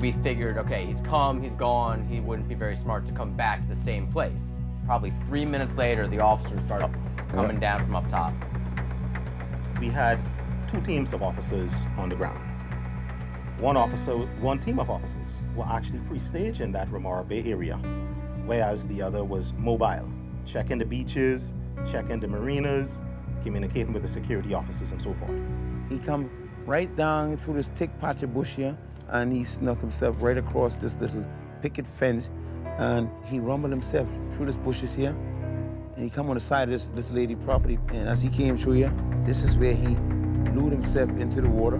We figured, okay, he's come, he's gone, he wouldn't be very smart to come back to the same place. Probably 3 minutes later, the officers started coming down from up top. We had 2 teams of officers on the ground. One team of officers were actually pre-staged in that Ramora Bay area, whereas the other was mobile, checking the beaches, checking the marinas, communicating with the security officers and so forth. He come right down through this thick patch of bush here, and he snuck himself right across this little picket fence, and he rumbled himself through this bushes here, and he come on the side of this lady property, and as he came through here, This is where he lured himself into the water.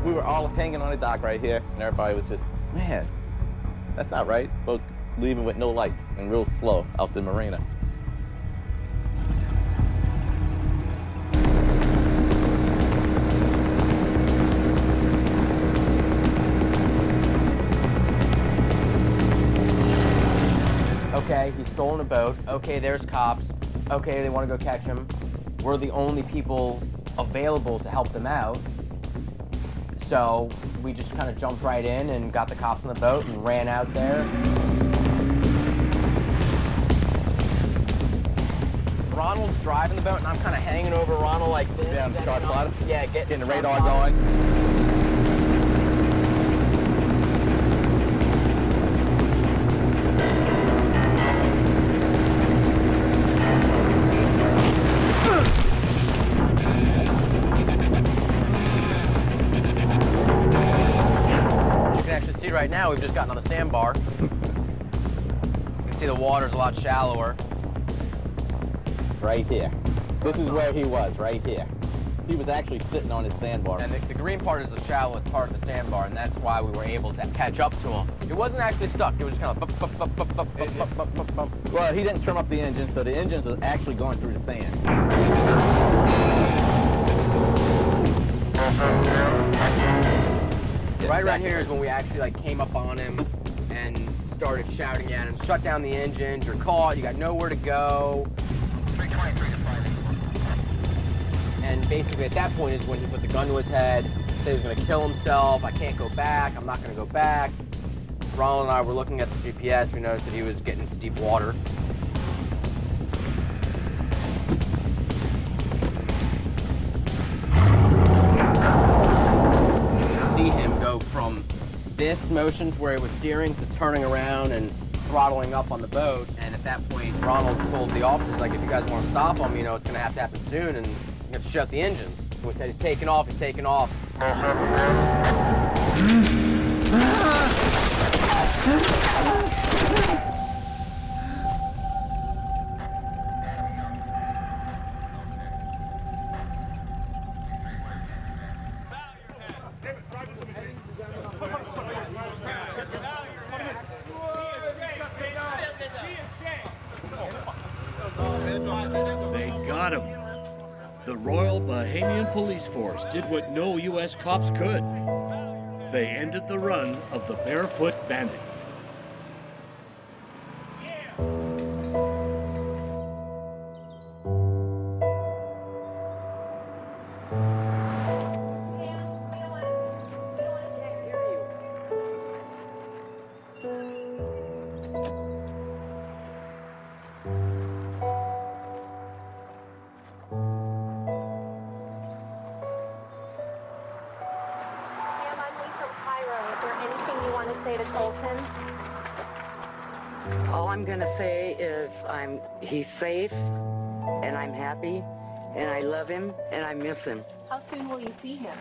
We were all hanging on the dock right here, and everybody was just, man, that's not right. Boat leaving with no lights and real slow out the marina. Okay, he's stolen a boat. Okay, there's cops. Okay, they want to go catch him. We're the only people available to help them out. So we just kind of jumped right in and got the cops on the boat and ran out there. Ronald's driving the boat and I'm kind of hanging over Ronald like this. Yeah, on the shark bottom? Yeah, getting the radar going. Right now, we've just gotten on the sandbar. You can see the water's a lot shallower. Right here. This is where he was, right here. He was actually sitting on his sandbar. And the green part is the shallowest part of the sandbar, and that's why we were able to catch up to him. It wasn't actually stuck. It was just kind of bump, bump, bump, bump, bump, bump, bump, bump, bump. Well, he didn't trim up the engine, so the engines was actually going through the sand. Right around here is when we actually like came up on him and started shouting at him, shut down the engines, you're caught, you got nowhere to go. 323 to 5. And basically at that point is when he put the gun to his head, said he was gonna kill himself, I can't go back, I'm not gonna go back. Ronald and I were looking at the GPS, we noticed that he was getting into deep water. From this motion to where he was steering to turning around and throttling up on the boat. And at that point, Ronald told the officers, like, if you guys want to stop him, you know, it's going to happen soon, and you have to shut the engines. We said, he's taking off, he's taking off. They got him. The Royal Bahamian Police Force did what no U.S. cops could. They ended the run of the Barefoot Bandit. All I'm gonna say is he's safe, and I'm happy, and I love him, and I miss him. How soon will you see him?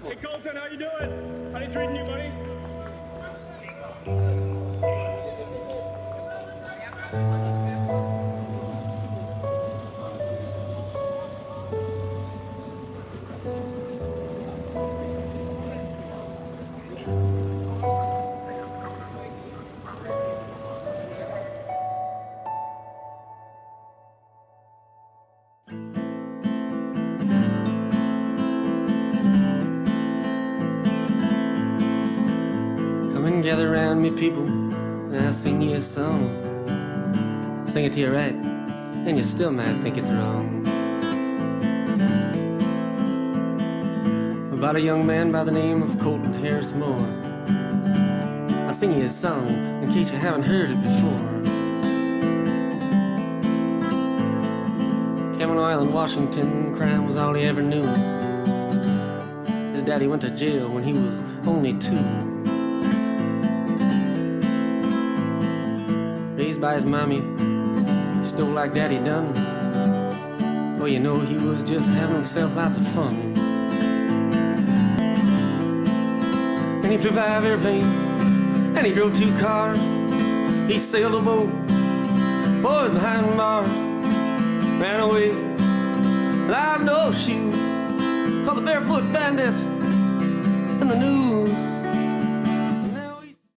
Hey Colton, how you doing? How you treating you, buddy? Gather around me, people, and I'll sing you a song. I'll sing it to you right, and you still might think it's wrong. about a young man by the name of Colton Harris-Moore. I'll sing you his song in case you haven't heard it before. Camano Island, Washington, crime was all he ever knew. His daddy went to jail when he was only 2. Raised by his mommy, he stole like daddy done. Well, you know, he was just having himself lots of fun. And he flew 5 airplanes, and he drove 2 cars. He sailed a boat, boys behind bars. Ran away without no shoes, called the Barefoot Bandit in the news.